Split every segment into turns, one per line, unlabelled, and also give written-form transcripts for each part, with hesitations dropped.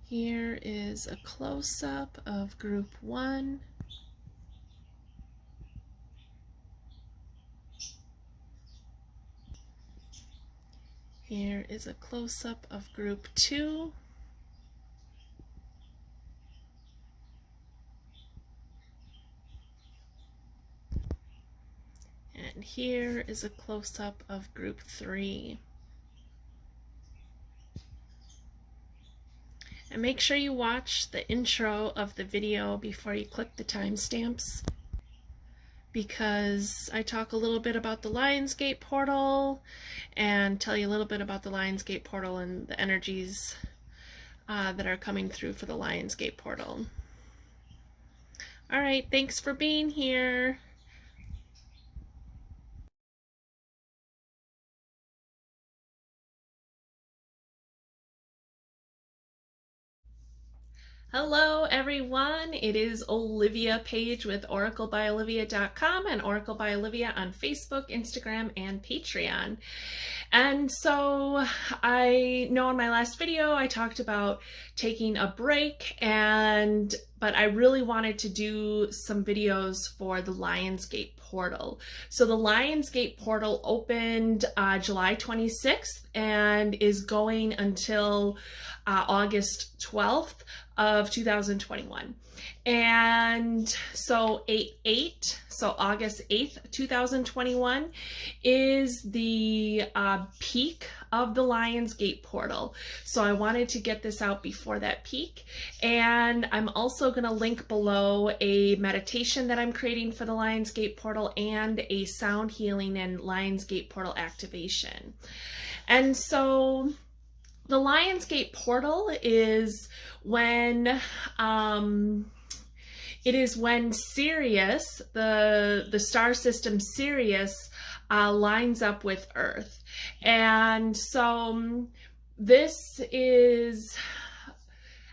Here is a close-up of group 1. Here is a close-up of group 2. And here is a close-up of group 3. And make sure you watch the intro of the video before you click the timestamps, because I talk a little bit about the Lionsgate portal and tell you a little bit about the Lionsgate portal and the energies that are coming through for the Lionsgate portal. All right, thanks for being here. Hello everyone, it is Olivia Page with oraclebyolivia.com and Oracle by Olivia on Facebook, Instagram, and Patreon. And so I know in my last video I talked about taking a break, but I really wanted to do some videos for the Lionsgate portal. So the Lionsgate portal opened July 26th and is going until August 12th of 2021. And so August 8th, 2021 is the peak of the Lionsgate portal. So I wanted to get this out before that peak. And I'm also going to link below a meditation that I'm creating for the Lionsgate portal and a sound healing and Lionsgate portal activation. And so the Lionsgate portal is when Sirius, the star system Sirius, lines up with Earth. And so this is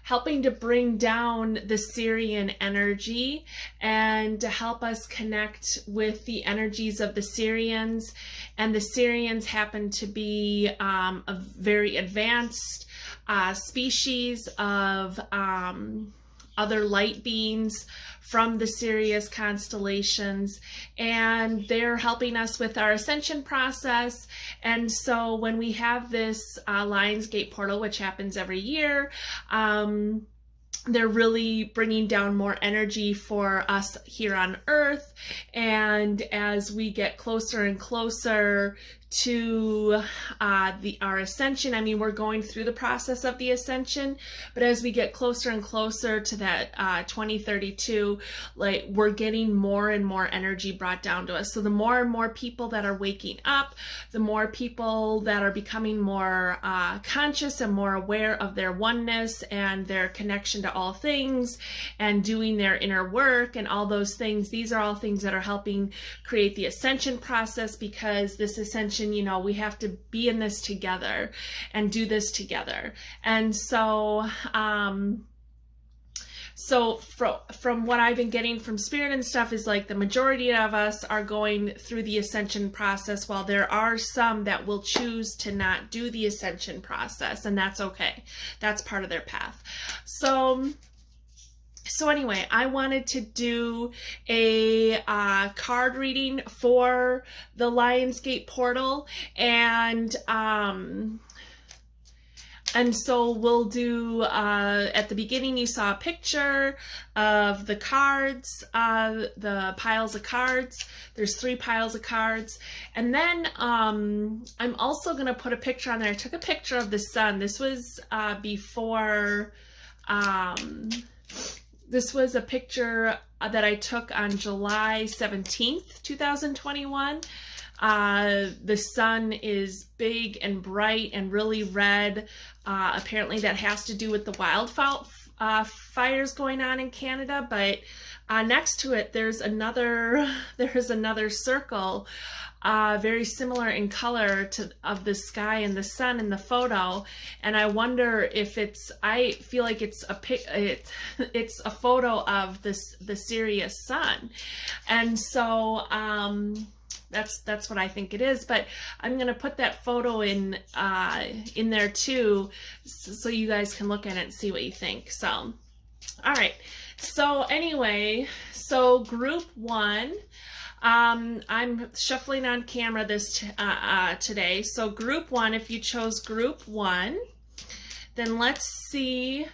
helping to bring down the Sirian energy and to help us connect with the energies of the Sirians. And the Sirians happen to be a very advanced species of other light beings from the Sirius constellations, and they're helping us with our ascension process. And so when we have this Lionsgate portal, which happens every year, they're really bringing down more energy for us here on Earth. And as we get closer and closer to our ascension, I mean, we're going through the process of the ascension, but as we get closer and closer to that 2032, like, we're getting more and more energy brought down to us. So the more and more people that are waking up, the more people that are becoming more conscious and more aware of their oneness and their connection to all things and doing their inner work and all those things. These are all things that are helping create the ascension process, because this ascension, you know, we have to be in this together and do this together. And so from what I've been getting from Spirit and stuff is like the majority of us are going through the ascension process, while there are some that will choose to not do the ascension process, and that's okay. That's part of their path. So anyway, I wanted to do a card reading for the Lionsgate portal, and so we'll do, at the beginning you saw a picture of the cards, the piles of cards. There's 3 piles of cards. And then I'm also going to put a picture on there. I took a picture of the sun. This was before... This was a picture that I took on July 17th, 2021. The sun is big and bright and really red. Apparently that has to do with the wildfires going on in Canada, but next to it there's another circle, very similar in color of the sky and the sun in the photo. And I wonder if I feel like it's a photo of the Sirius sun. And so That's what I think it is, but I'm gonna put that photo in there too, so you guys can look at it and see what you think. So, all right. So anyway, so group one. I'm shuffling on camera this today. So group one, if you chose group one, then let's see.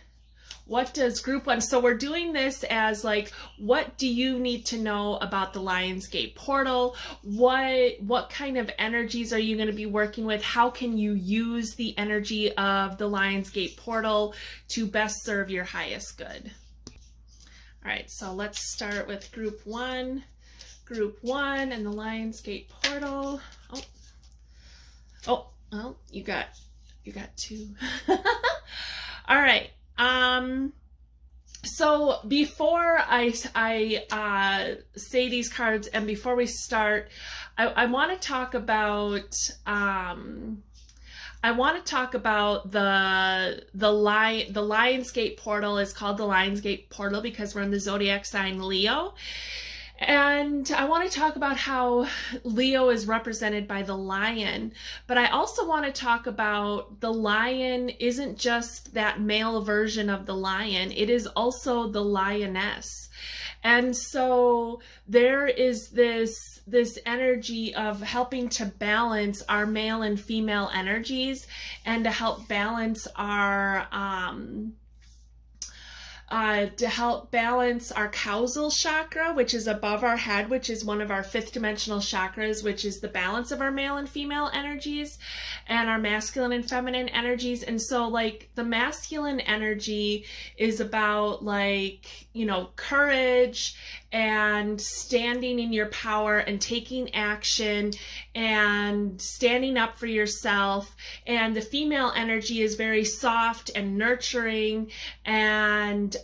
What does group one, so we're doing this as like, what do you need to know about the Lionsgate portal? What kind of energies are you going to be working with? How can you use the energy of the Lionsgate portal to best serve your highest good? All right, so let's start with group one. Group one and the Lionsgate portal. Oh, well, you got two. All right. So before I say these cards, and before we start, I want to talk about the Lionsgate portal is called the Lionsgate portal because we're in the zodiac sign Leo. And I want to talk about how Leo is represented by the lion, but I also want to talk about the lion isn't just that male version of the lion, it is also the lioness. And so there is this energy of helping to balance our male and female energies and to help balance our causal chakra, which is above our head, which is one of our fifth dimensional chakras, which is the balance of our male and female energies and our masculine and feminine energies. And so like the masculine energy is about like, you know, courage and standing in your power and taking action and standing up for yourself. And the female energy is very soft and nurturing and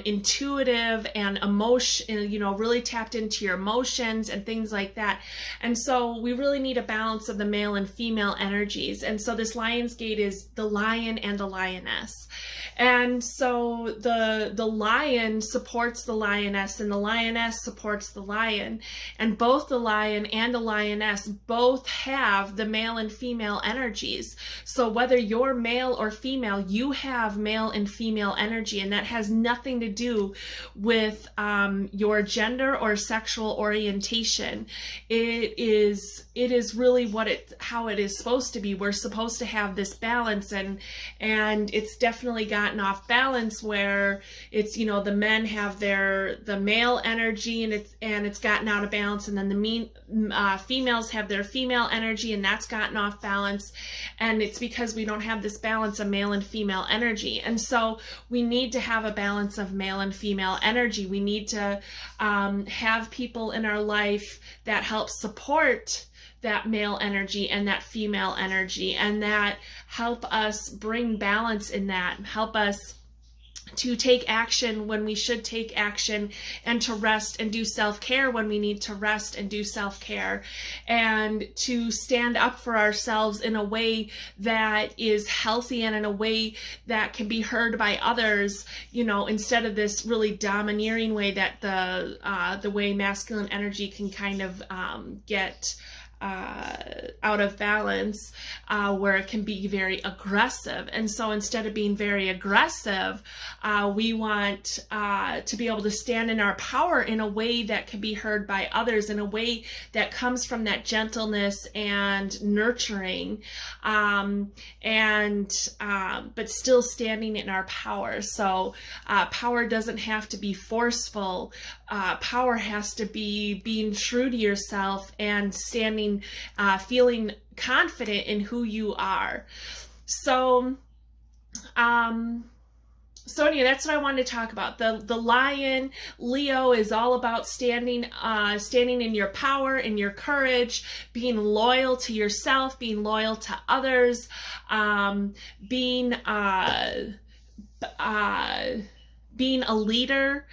intuitive and emotion, you know, really tapped into your emotions and things like that. And so we really need a balance of the male and female energies. And so this Lionsgate is the lion and the lioness. And so the lion supports the lioness and the lioness supports the lion. And both the lion and the lioness both have the male and female energies. So whether you're male or female, you have male and female energy, and that has nothing to do with your gender or sexual orientation. It is really how it is supposed to be. We're supposed to have this balance, and it's definitely gotten off balance where it's, you know, the men have the male energy and it's gotten out of balance, and then the females have their female energy and that's gotten off balance. And it's because we don't have this balance of male and female energy. And so we need to have a balance of male and female energy. We need to have people in our life that help support that male energy and that female energy, and that help us bring balance in that, help us to take action when we should take action, and to rest and do self-care when we need to rest and do self-care, and to stand up for ourselves in a way that is healthy and in a way that can be heard by others, you know, instead of this really domineering way that the way masculine energy can kind of get out of balance, where it can be very aggressive. And so instead of being very aggressive, we want to be able to stand in our power in a way that can be heard by others, in a way that comes from that gentleness and nurturing, but still standing in our power. So power doesn't have to be forceful. Power has to be being true to yourself and standing, feeling confident in who you are. So anyway, that's what I wanted to talk about. The lion, Leo, is all about standing in your power, in your courage, being loyal to yourself, being loyal to others, being a leader.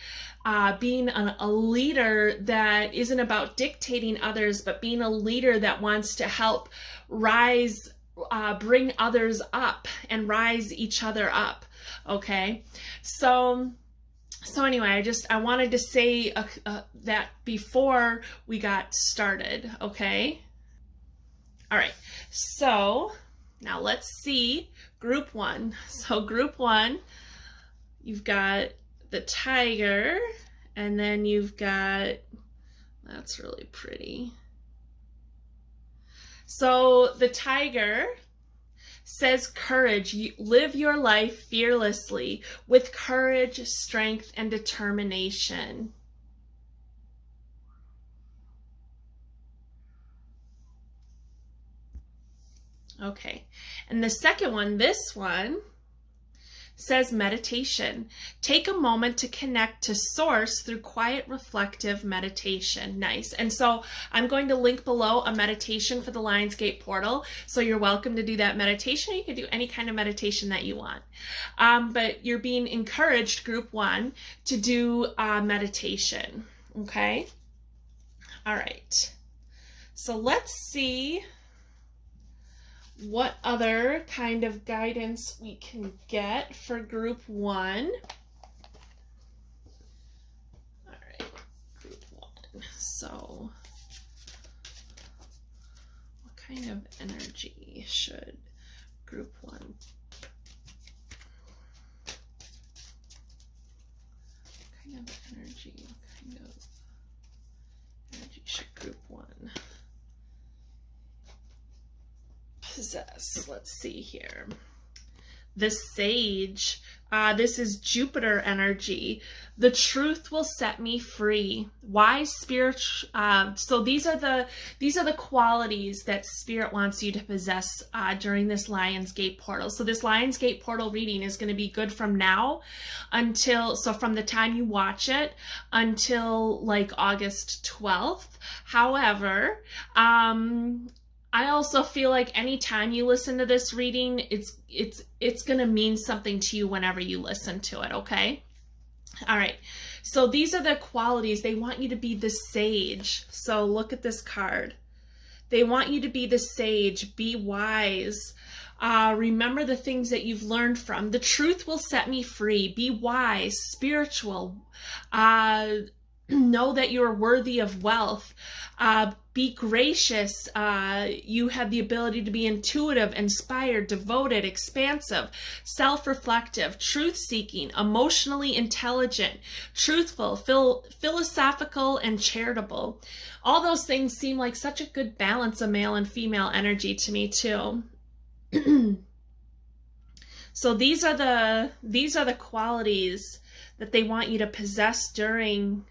Being a leader that isn't about dictating others, but being a leader that wants to help rise, bring others up and rise each other up. Okay, so So anyway, I wanted to say that before we got started, okay? All right, so now let's see group one. So group one, you've got the tiger, and then you've got, that's really pretty. So the tiger says courage. You live your life fearlessly with courage, strength, and determination. Okay, and the second one, this one, says meditation. Take a moment to connect to source through quiet, reflective meditation. Nice. And so I'm going to link below a meditation for the Lionsgate portal. So you're welcome to do that meditation. You can do any kind of meditation that you want. But you're being encouraged, group one, to do meditation. Okay. All right. So let's see what other kind of guidance we can get for group one. All right, group one. So what kind of energy should group one? What kind of energy should group one possess? Let's see here. The sage, this is Jupiter energy. The truth will set me free. Wise spirit. So these are the qualities that spirit wants you to possess during this Lionsgate portal. So this Lionsgate portal reading is going to be good from now until, so from the time you watch it until like August 12th. However, I also feel like anytime you listen to this reading, it's going to mean something to you whenever you listen to it, okay? All right. So these are the qualities. They want you to be the sage. So look at this card. They want you to be the sage, be wise. Remember the things that you've learned from. The truth will set me free. Be wise, spiritual. Know that you are worthy of wealth. Be gracious. You have the ability to be intuitive, inspired, devoted, expansive, self-reflective, truth-seeking, emotionally intelligent, truthful, philosophical, and charitable. All those things seem like such a good balance of male and female energy to me too. So these are the qualities that they want you to possess during.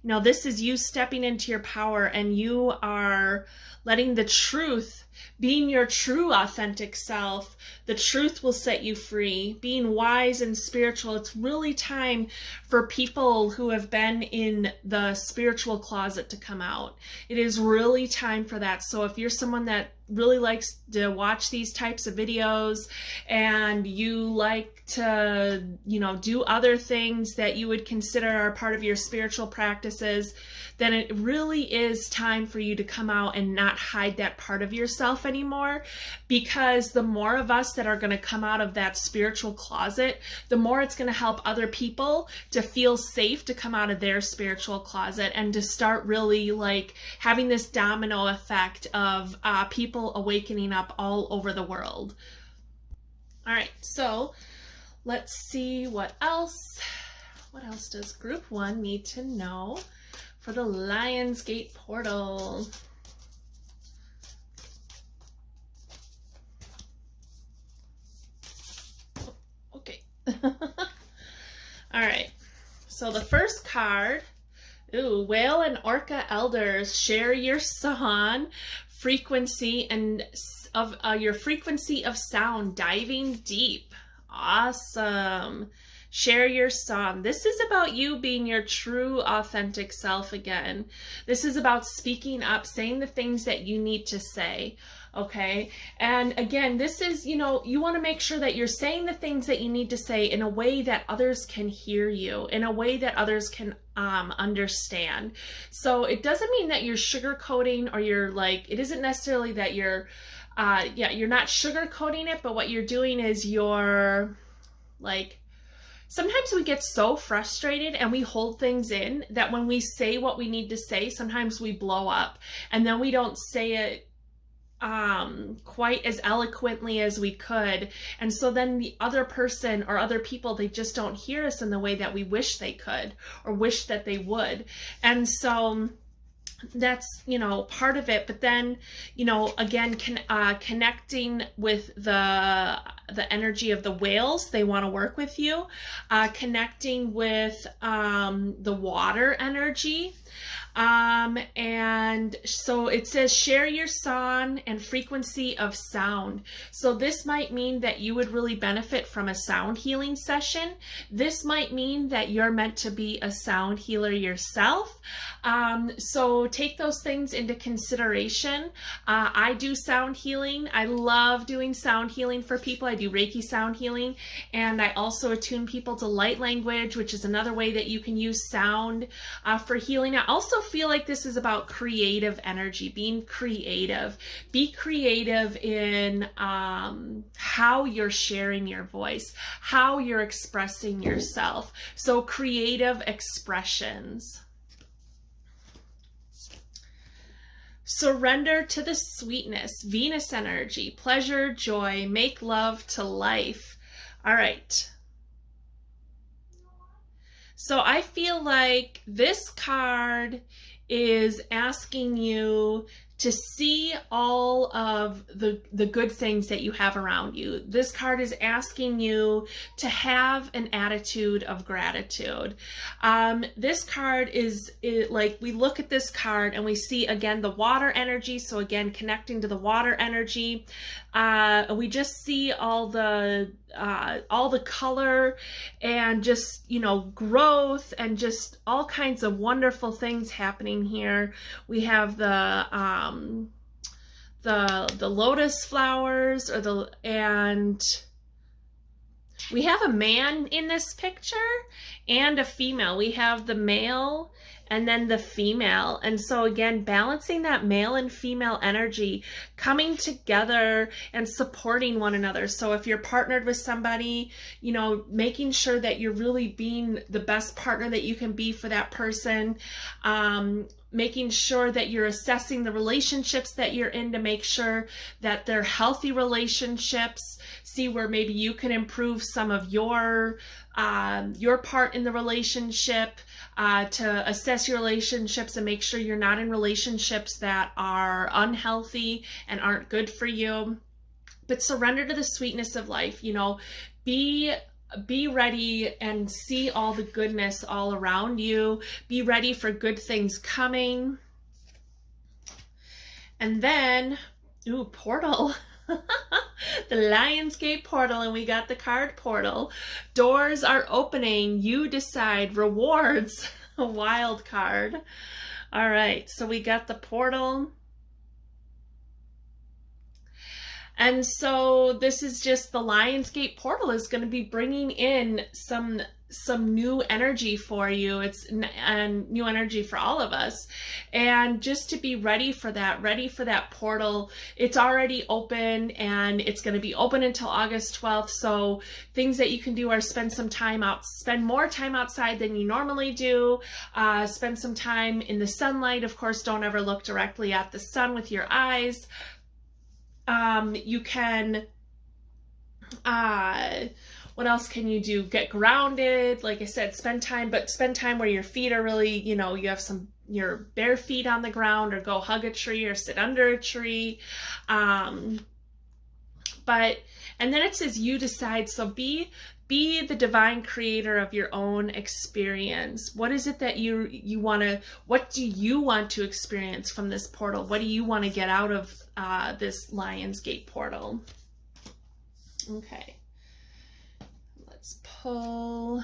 Now, this is you stepping into your power, and you are letting the truth, being your true authentic self, the truth will set you free. Being wise and spiritual, it's really time for people who have been in the spiritual closet to come out. It is really time for that. So if you're someone that really likes to watch these types of videos and you like to, do other things that you would consider are part of your spiritual practices, then it really is time for you to come out and not hide that part of yourself anymore. Because the more of us that are going to come out of that spiritual closet, the more it's going to help other people to feel safe to come out of their spiritual closet and to start really like having this domino effect of people awakening up all over the world. All right, so let's see what else. What else does group one need to know for the Lionsgate portal? Okay. All right. So the first card, Whale and Orca Elders, share your song frequency and of your frequency of sound, diving deep. Awesome. Share your song. This is about you being your true authentic self again. This is about speaking up, saying the things that you need to say. Okay. And again, this is, you want to make sure that you're saying the things that you need to say in a way that others can hear you, in a way that others can understand. So it doesn't mean that you're sugarcoating, or you're like, it isn't necessarily that you're you're not sugarcoating it, but what you're doing is you're like sometimes we get so frustrated and we hold things in that when we say what we need to say, sometimes we blow up, and then we don't say it quite as eloquently as we could. And so then the other person or other people, they just don't hear us in the way that we wish they could or wish that they would. And so that's, you know, part of it. But then, you know, again, connecting with the energy of the whales, they want to work with you, connecting with the water energy. And so it says share your song and frequency of sound. So this might mean that you would really benefit from a sound healing session. This might mean that you're meant to be a sound healer yourself. So take those things into consideration. I do sound healing. I love doing sound healing for people. I do Reiki sound healing, and I also attune people to light language, which is another way that you can use sound for healing. I also feel like this is about creative energy, being creative. Be creative in how you're sharing your voice, how you're expressing yourself. So creative expressions. Surrender to the sweetness, Venus energy, pleasure, joy, make love to life. All right. So I feel like this card is asking you to see all of the good things that you have around you. This card is asking you to have an attitude of gratitude. This card is like, we look at this card and we see again the water energy. So again, connecting to the water energy, we just see all the color and just, you know, growth and just all kinds of wonderful things happening here. We have the lotus flowers, and we have a man in this picture and a female. We have the male and then the female. And so again, balancing that male and female energy, coming together and supporting one another. So if you're partnered with somebody, you know, making sure that you're really being the best partner that you can be for that person, making sure that you're assessing the relationships that you're in to make sure that they're healthy relationships. See where maybe you can improve some of your part in the relationship, to assess your relationships and make sure you're not in relationships that are unhealthy and aren't good for you. But surrender to the sweetness of life, you know, be ready and see all the goodness all around you. Be ready for good things coming. And then, ooh, portal. The Lionsgate portal, and we got the card portal. Doors are opening. You decide. Rewards. A wild card. All right, so we got the portal. And so this is just the Lionsgate portal is going to be bringing in some new energy for you. It's new energy for all of us. And just to be ready for that portal. It's already open and it's going to be open until August 12th. So things that you can do are spend more time outside than you normally do. Spend some time in the sunlight. Of course, don't ever look directly at the sun with your eyes. You can, what else can you do? Get grounded. Like I said, spend time where your feet are really, you know, you have your bare feet on the ground, or go hug a tree or sit under a tree. And then it says you decide. So be the divine creator of your own experience. What is it that you want to, what do you want to experience from this portal? What do you want to get out of this Lionsgate portal? Okay. Let's pull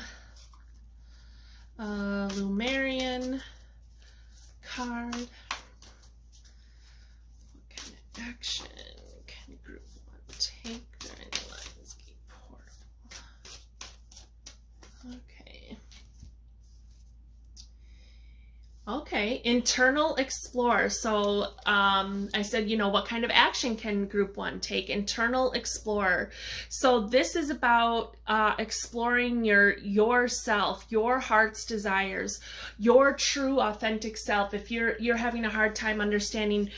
a Lemurian card. What kind of action can group 1 take during the Lionsgate portal? Okay. Okay, internal explore. So I said, you know, what kind of action can group one take? Internal explorer. So this is about exploring yourself, your heart's desires, your true authentic self. If you're having a hard time understanding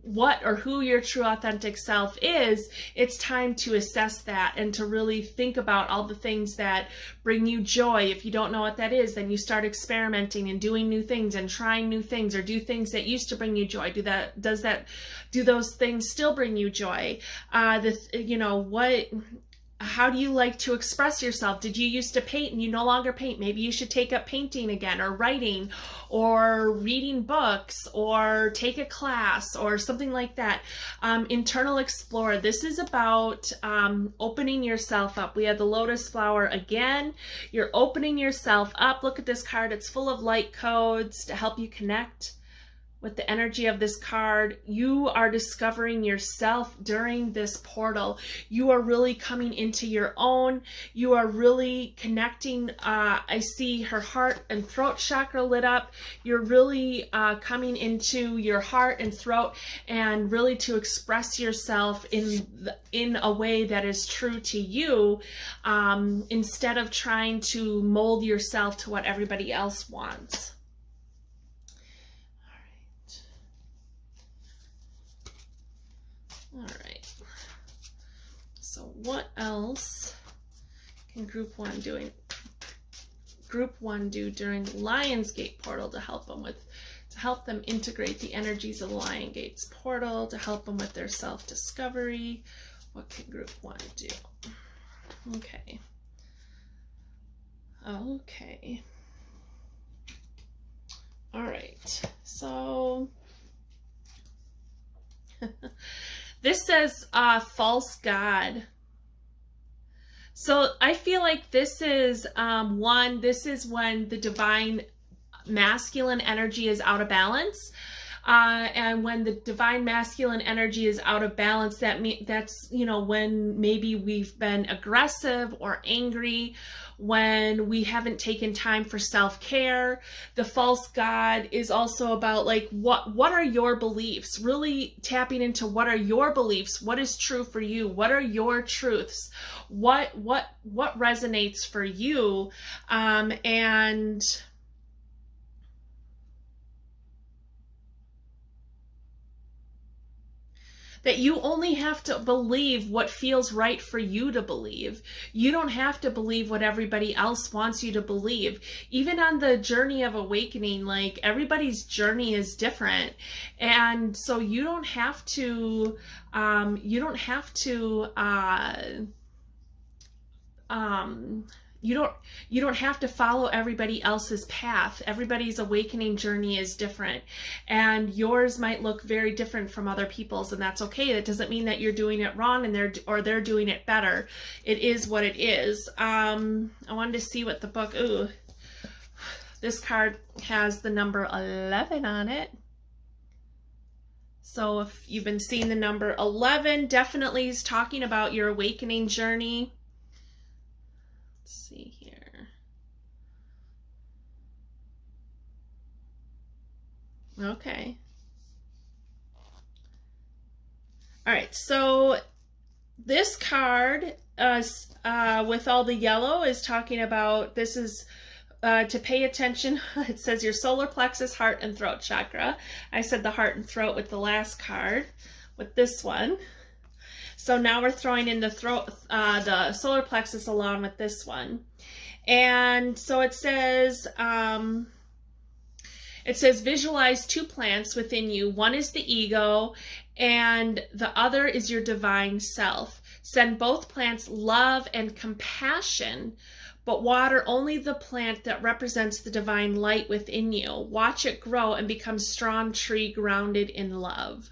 what or who your true authentic self is, it's time to assess that and to really think about all the things that bring you joy. If you don't know what that is, then you start experimenting and doing new things and trying new things, or do things that used to bring you joy. Do those things still bring you joy? You know, how do you like to express yourself? Did you used to paint and you no longer paint? Maybe you should take up painting again, or writing, or reading books, or take a class, or something like that. Internal explorer. This is about opening yourself up. We have the lotus flower again. You're opening yourself up. Look at this card. It's full of light codes to help you connect with the energy of this card. You are discovering yourself during this portal. You are really coming into your own. You are really connecting. I see her heart and throat chakra lit up. You're really coming into your heart and throat, and really to express yourself in a way that is true to you, instead of trying to mold yourself to what everybody else wants. All right, so what else can group one do during the Lionsgate portal to help them integrate the energies of the Lionsgate's portal, to help them with their self-discovery? What can group one do? Okay. All right, so this says false god. So I feel like this is this is when the divine masculine energy is out of balance. And when the divine masculine energy is out of balance, that's, you know, when maybe we've been aggressive or angry, when we haven't taken time for self-care. The false god is also about, like, what are your beliefs? Really tapping into what are your beliefs? What is true for you? What are your truths? What resonates for you? And that you only have to believe what feels right for you to believe. You don't have to believe what everybody else wants you to believe. Even on the journey of awakening, like, everybody's journey is different. And so you don't have to, you don't have to follow everybody else's path. Everybody's awakening journey is different, and yours might look very different from other people's, and that's okay. That doesn't mean that you're doing it wrong and they're doing it better. It is what it is. I wanted to see what the book, this card has the number 11 on it. So if you've been seeing the number 11, definitely is talking about your awakening journey. See here. Okay. All right, so this card with all the yellow is talking about, this is to pay attention. It says your solar plexus, heart, and throat chakra. I said the heart and throat with the last card, with this one. So now we're throwing in the throat, the solar plexus along with this one. And so it says visualize two plants within you. One is the ego and the other is your divine self. Send both plants love and compassion, but water only the plant that represents the divine light within you. Watch it grow and become a strong tree grounded in love.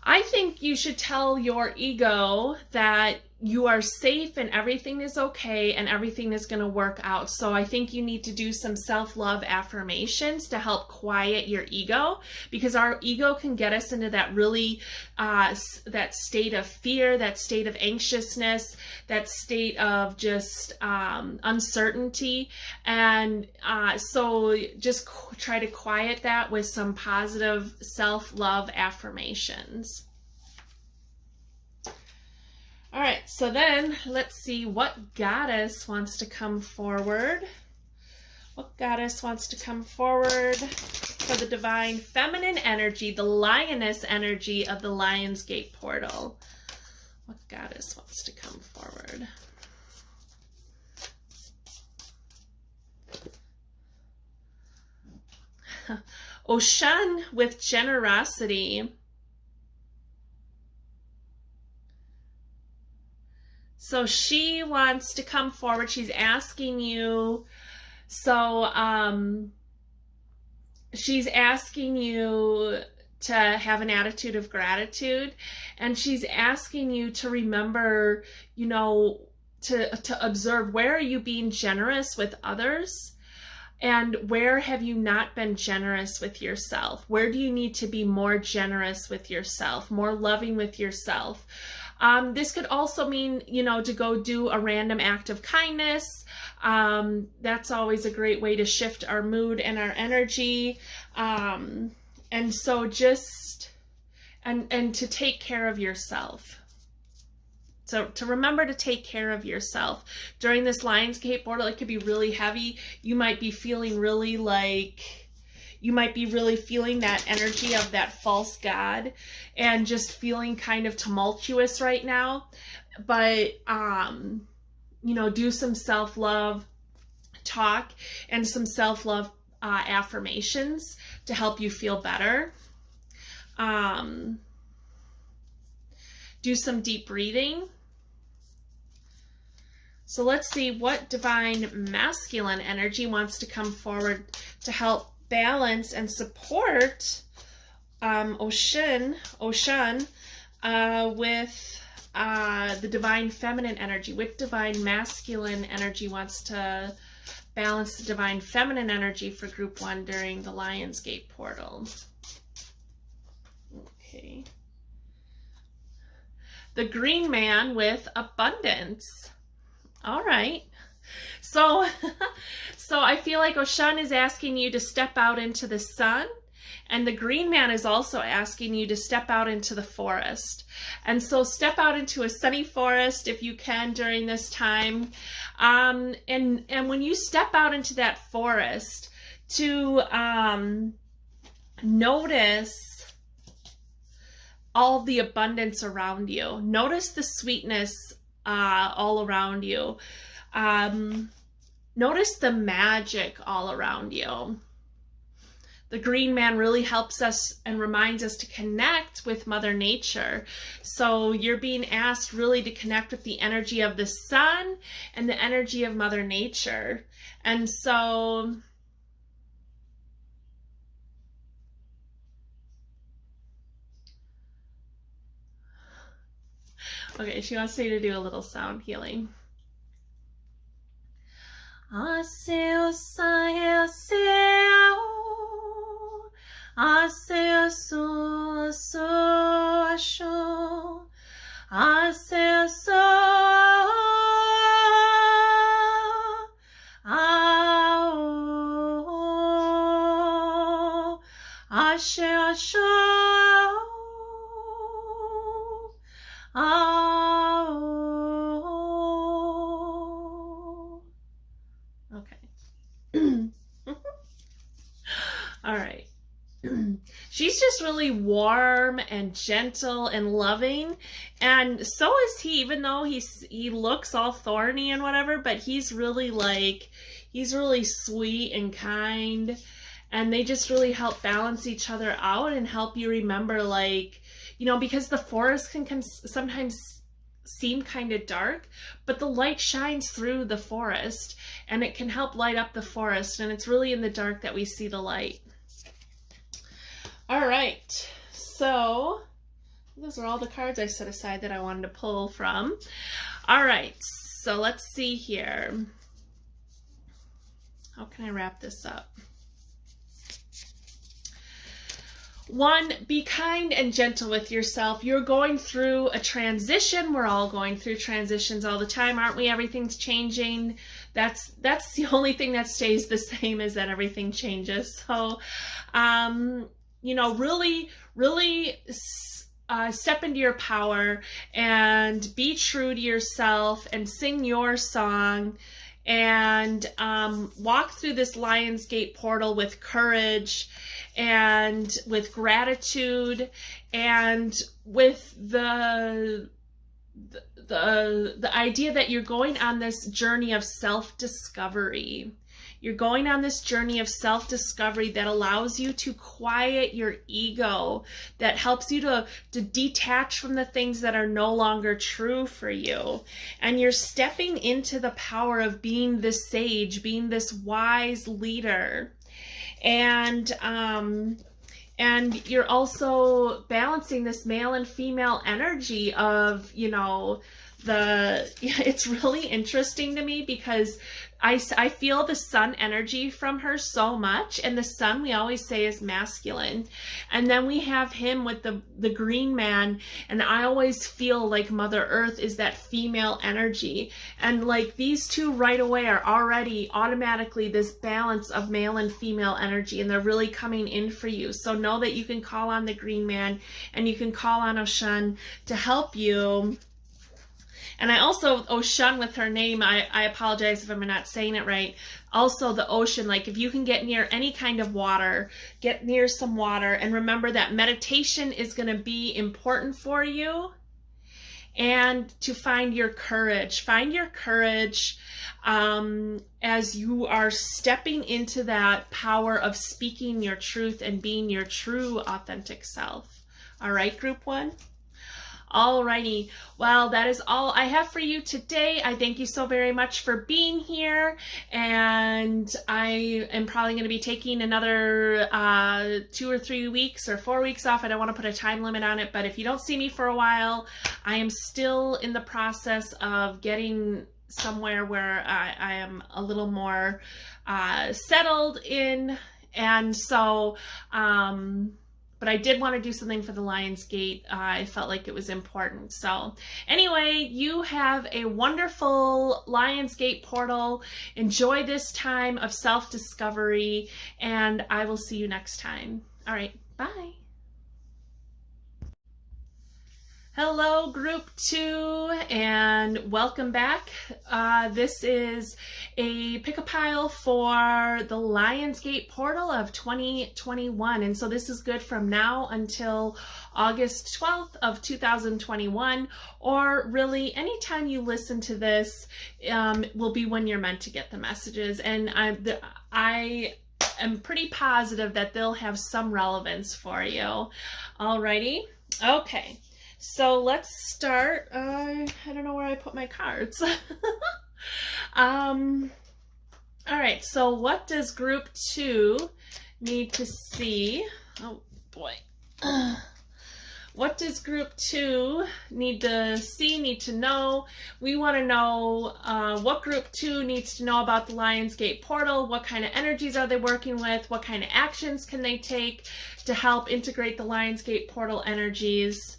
I think you should tell your ego that you are safe and everything is okay and everything is going to work out. So I think you need to do some self-love affirmations to help quiet your ego, because our ego can get us into that really, that state of fear, that state of anxiousness, that state of just uncertainty. And so just try to quiet that with some positive self-love affirmations. All right, so then let's see what goddess wants to come forward. What goddess wants to come forward for the divine feminine energy, the lioness energy of the Lionsgate portal? What goddess wants to come forward? Oshun with generosity. So she wants to come forward. She's asking you, she's asking you to have an attitude of gratitude, and she's asking you to remember, you know, to observe, where are you being generous with others? And where have you not been generous with yourself? Where do you need to be more generous with yourself, more loving with yourself? This could also mean, you know, to go do a random act of kindness. That's always a great way to shift our mood and our energy. And so just, and to take care of yourself. So to remember to take care of yourself. During this Lionsgate portal, it could be really heavy. You might be feeling really feeling that energy of that false god and just feeling kind of tumultuous right now. But, you know, do some self-love talk and some self-love affirmations to help you feel better. Do some deep breathing. So let's see what divine masculine energy wants to come forward to help balance and support Oshun with the divine feminine energy. With divine masculine energy wants to balance the divine feminine energy for group 1 during the Lionsgate portal. Okay. The green man with abundance. All right. So I feel like Oshun is asking you to step out into the sun, and the green man is also asking you to step out into the forest. And so step out into a sunny forest if you can during this time. And when you step out into that forest, to notice all the abundance around you. Notice the sweetness all around you. Notice the magic all around you. The green man really helps us and reminds us to connect with Mother Nature. So you're being asked really to connect with the energy of the sun and the energy of Mother Nature. And so okay, she wants me to do a little sound healing. All right. She's just really warm and gentle and loving, and so is he, even though he looks all thorny and whatever, but he's really sweet and kind, and they just really help balance each other out and help you remember, like, you know, because the forest can sometimes seem kind of dark, but the light shines through the forest and it can help light up the forest, and it's really in the dark that we see the light. All right, so Those are all the cards I set aside that I wanted to pull from. All right, so let's see here. How can I wrap this up? 1, be kind and gentle with yourself. You're going through a transition. We're all going through transitions all the time, aren't we? Everything's changing. That's the only thing that stays the same, is that everything changes. So, you know, really step into your power and be true to yourself and sing your song, and walk through this Lionsgate portal with courage and with gratitude, and with the idea that you're going on this journey of self-discovery. You're going on this journey of self-discovery that allows you to quiet your ego, that helps you to detach from the things that are no longer true for you. And you're stepping into the power of being this sage, being this wise leader. And you're also balancing this male and female energy of, you know, it's really interesting to me because I feel the sun energy from her so much, and the sun we always say is masculine, and then we have him with the green man, and I always feel like Mother Earth is that female energy, and like these two right away are already automatically this balance of male and female energy, and they're really coming in for you. So know that you can call on the green man, and you can call on Oshun to help you. And I also, Oshun with her name, I apologize if I'm not saying it right. Also the ocean, like if you can get near any kind of water, get near some water, and remember that meditation is going to be important for you. And to find your courage. Find your courage as you are stepping into that power of speaking your truth and being your true authentic self. All right, group 1? Alrighty, well, that is all I have for you today. I thank you so very much for being here, and I am probably going to be taking another 2 or 3 weeks or 4 weeks off. I don't want to put a time limit on it, but if you don't see me for a while, I am still in the process of getting somewhere where I am a little more settled in, and so but I did want to do something for the Lionsgate. I felt like it was important. So anyway, you have a wonderful Lionsgate portal. Enjoy this time of self-discovery, and I will see you next time. All right, bye. Hello, Group 2, and welcome back. This is a pick-a-pile for the Lionsgate portal of 2021, and so this is good from now until August 12th of 2021, or really anytime you listen to this will be when you're meant to get the messages, and I am pretty positive that they'll have some relevance for you. Alrighty, okay. So let's start. I don't know where I put my cards. All right, so what does group 2 need to see? Oh boy. What does group 2 need to see, need to know? We want to know what group 2 needs to know about the Lionsgate portal. What kind of energies are they working with? What kind of actions can they take to help integrate the Lionsgate portal energies?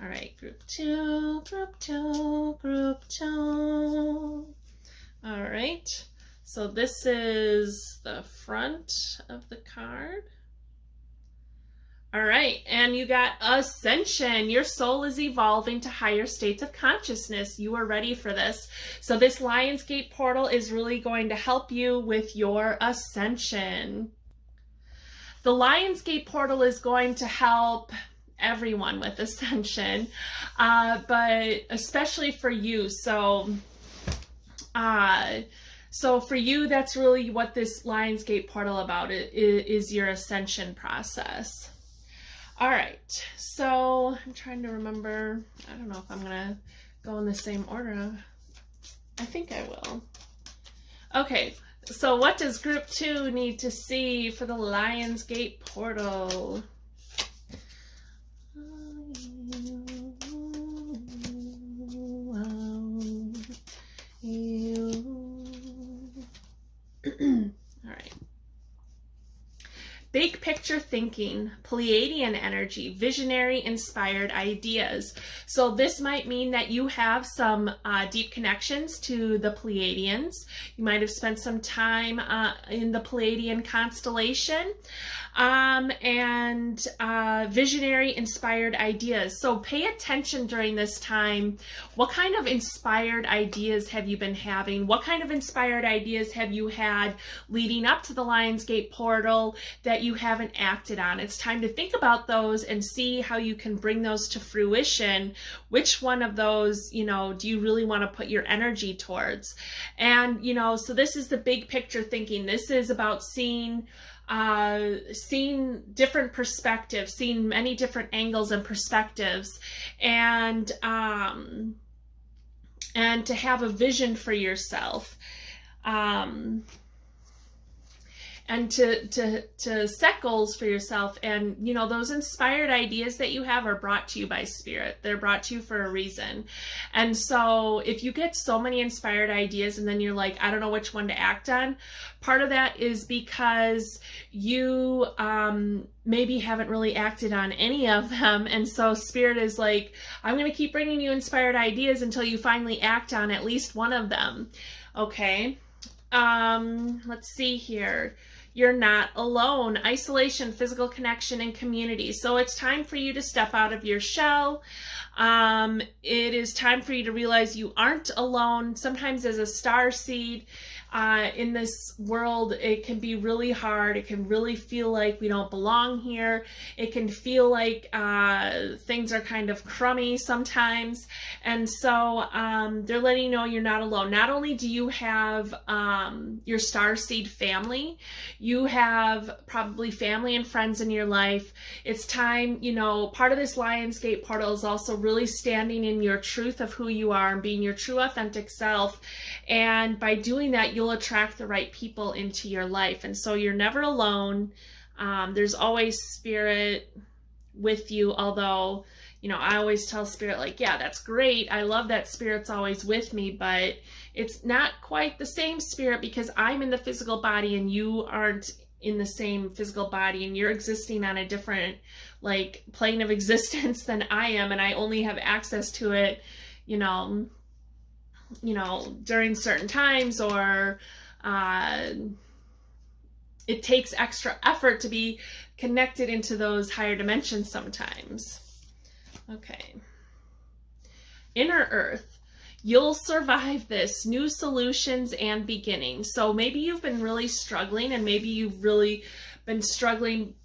All right, group 2, group 2, group 2. All right, so this is the front of the card. All right, and you got Ascension. Your soul is evolving to higher states of consciousness. You are ready for this. So this Lionsgate portal is really going to help you with your ascension. The Lionsgate portal is going to help everyone with ascension, but especially for you. So for you, that's really what this Lionsgate portal about is your ascension process. All right, so I'm trying to remember. I don't know if I'm gonna go in the same order. I think I will. Okay, so what does group 2 need to see for the Lionsgate portal? picture thinking, Pleiadian energy, visionary, inspired ideas. So this might mean that you have some deep connections to the Pleiadians. You might have spent some time in the Pleiadian constellation. And visionary, inspired ideas. So pay attention during this time. What kind of inspired ideas have you been having? What kind of inspired ideas have you had leading up to the Lionsgate portal that you haven't acted on? It's time to think about those and see how you can bring those to fruition. Which one of those, you know, do you really want to put your energy towards? And, you know, so this is the big picture thinking. This is about seeing different perspectives, seeing many different angles and perspectives, and to have a vision for yourself, and to set goals for yourself. And, you know, those inspired ideas that you have are brought to you by Spirit. They're brought to you for a reason. And so if you get so many inspired ideas and then you're like, I don't know which one to act on, part of that is because you maybe haven't really acted on any of them. And so Spirit is like, I'm going to keep bringing you inspired ideas until you finally act on at least one of them. Okay. Let's see here. You're not alone. Isolation, physical connection, and community. So it's time for you to step out of your shell. It is time for you to realize you aren't alone. Sometimes as a starseed, in this world, it can be really hard. It can really feel like we don't belong here. It can feel like things are kind of crummy sometimes. And so they're letting you know you're not alone. Not only do you have your starseed family, you have probably family and friends in your life. It's time, you know, part of this Lionsgate portal is also really standing in your truth of who you are and being your true authentic self. And by doing that, you'll attract the right people into your life. And so you're never alone. There's always Spirit with you. Although, you know, I always tell Spirit, like, yeah, that's great. I love that Spirit's always with me, but it's not quite the same Spirit because I'm in the physical body and you aren't in the same physical body, and you're existing on a different, like, plane of existence than I am, and I only have access to it, you know, during certain times, or it takes extra effort to be connected into those higher dimensions sometimes. Okay. Inner Earth. You'll survive this. New solutions and beginnings. So maybe you've been really struggling, and maybe you've really been struggling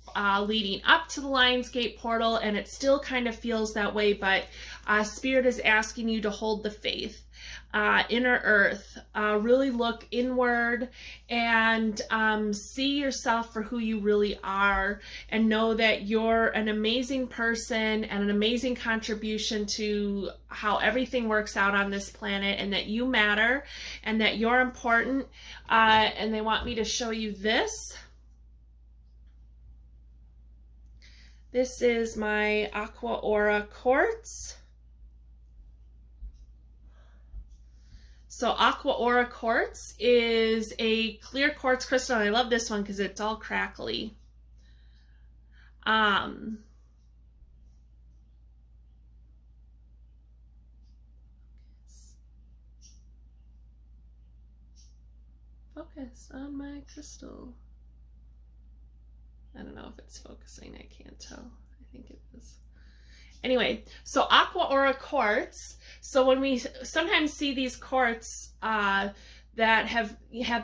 leading up to the Lionsgate portal, and it still kind of feels that way, but Spirit is asking you to hold the faith. Inner Earth, really look inward and see yourself for who you really are, and know that you're an amazing person and an amazing contribution to how everything works out on this planet, and that you matter and that you're important. And they want me to show you this. This is my Aqua Aura quartz. So Aqua Aura quartz is a clear quartz crystal, and I love this one because it's all crackly. Focus on my crystal. I don't know if it's focusing. I can't tell. I think it is. Anyway, so Aqua Aura quartz. So when we sometimes see these quartz that have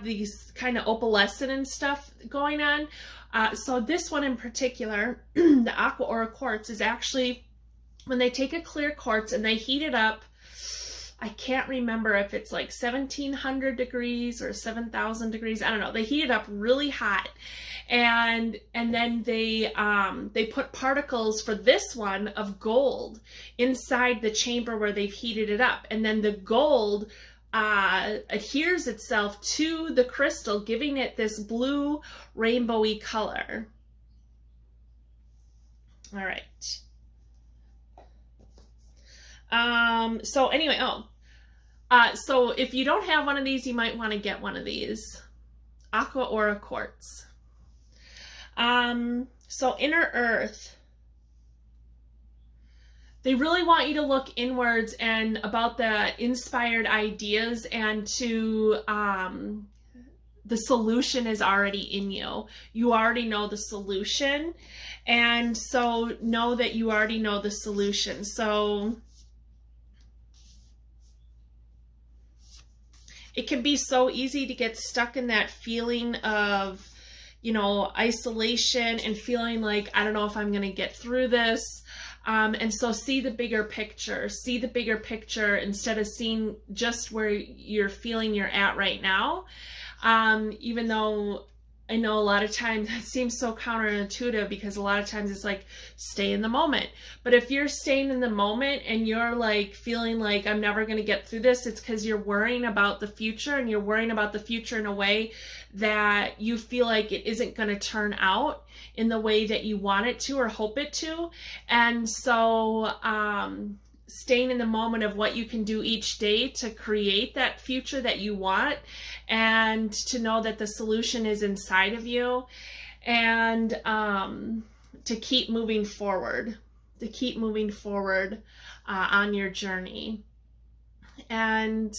these kind of opalescent and stuff going on. So this one in particular, the Aqua Aura quartz, is actually when they take a clear quartz and they heat it up. I can't remember if it's like 1700 degrees or 7000 degrees. I don't know. They heat it up really hot. And then they put particles for this one of gold inside the chamber where they've heated it up. And then the gold adheres itself to the crystal, giving it this blue rainbowy color. All right. So anyway, so if you don't have one of these, you might want to get one of these. Aqua Aura quartz. So inner earth, they really want you to look inwards and about the inspired ideas, and to the solution is already in you. You already know the solution, and so know that you already know the solution. So it can be so easy to get stuck in that feeling of, you know, isolation and feeling like, I don't know if I'm going to get through this. And so see the bigger picture. See the bigger picture instead of seeing just where you're feeling you're at right now. Even though I know a lot of times it seems so counterintuitive, because a lot of times it's like, stay in the moment. But if you're staying in the moment and you're like feeling like I'm never going to get through this, it's because you're worrying about the future, and you're worrying about the future in a way that you feel like it isn't going to turn out in the way that you want it to or hope it to. And so, staying in the moment of what you can do each day to create that future that you want, and to know that the solution is inside of you, and to keep moving forward, on your journey. And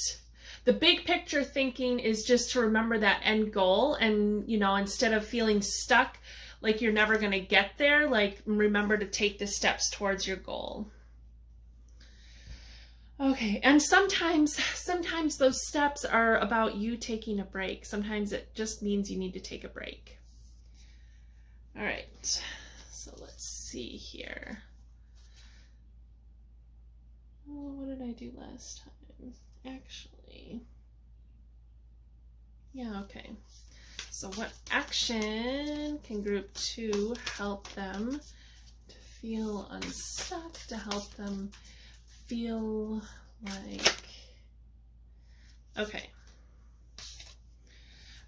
the big picture thinking is just to remember that end goal, and, you know, instead of feeling stuck like you're never going to get there, like, remember to take the steps towards your goal. Okay, and sometimes those steps are about you taking a break. Sometimes it just means you need to take a break. All right, so let's see here. Oh, what did I do last time? Actually, yeah, okay. So what action can group 2 help them to feel unstuck, to help them feel like, okay.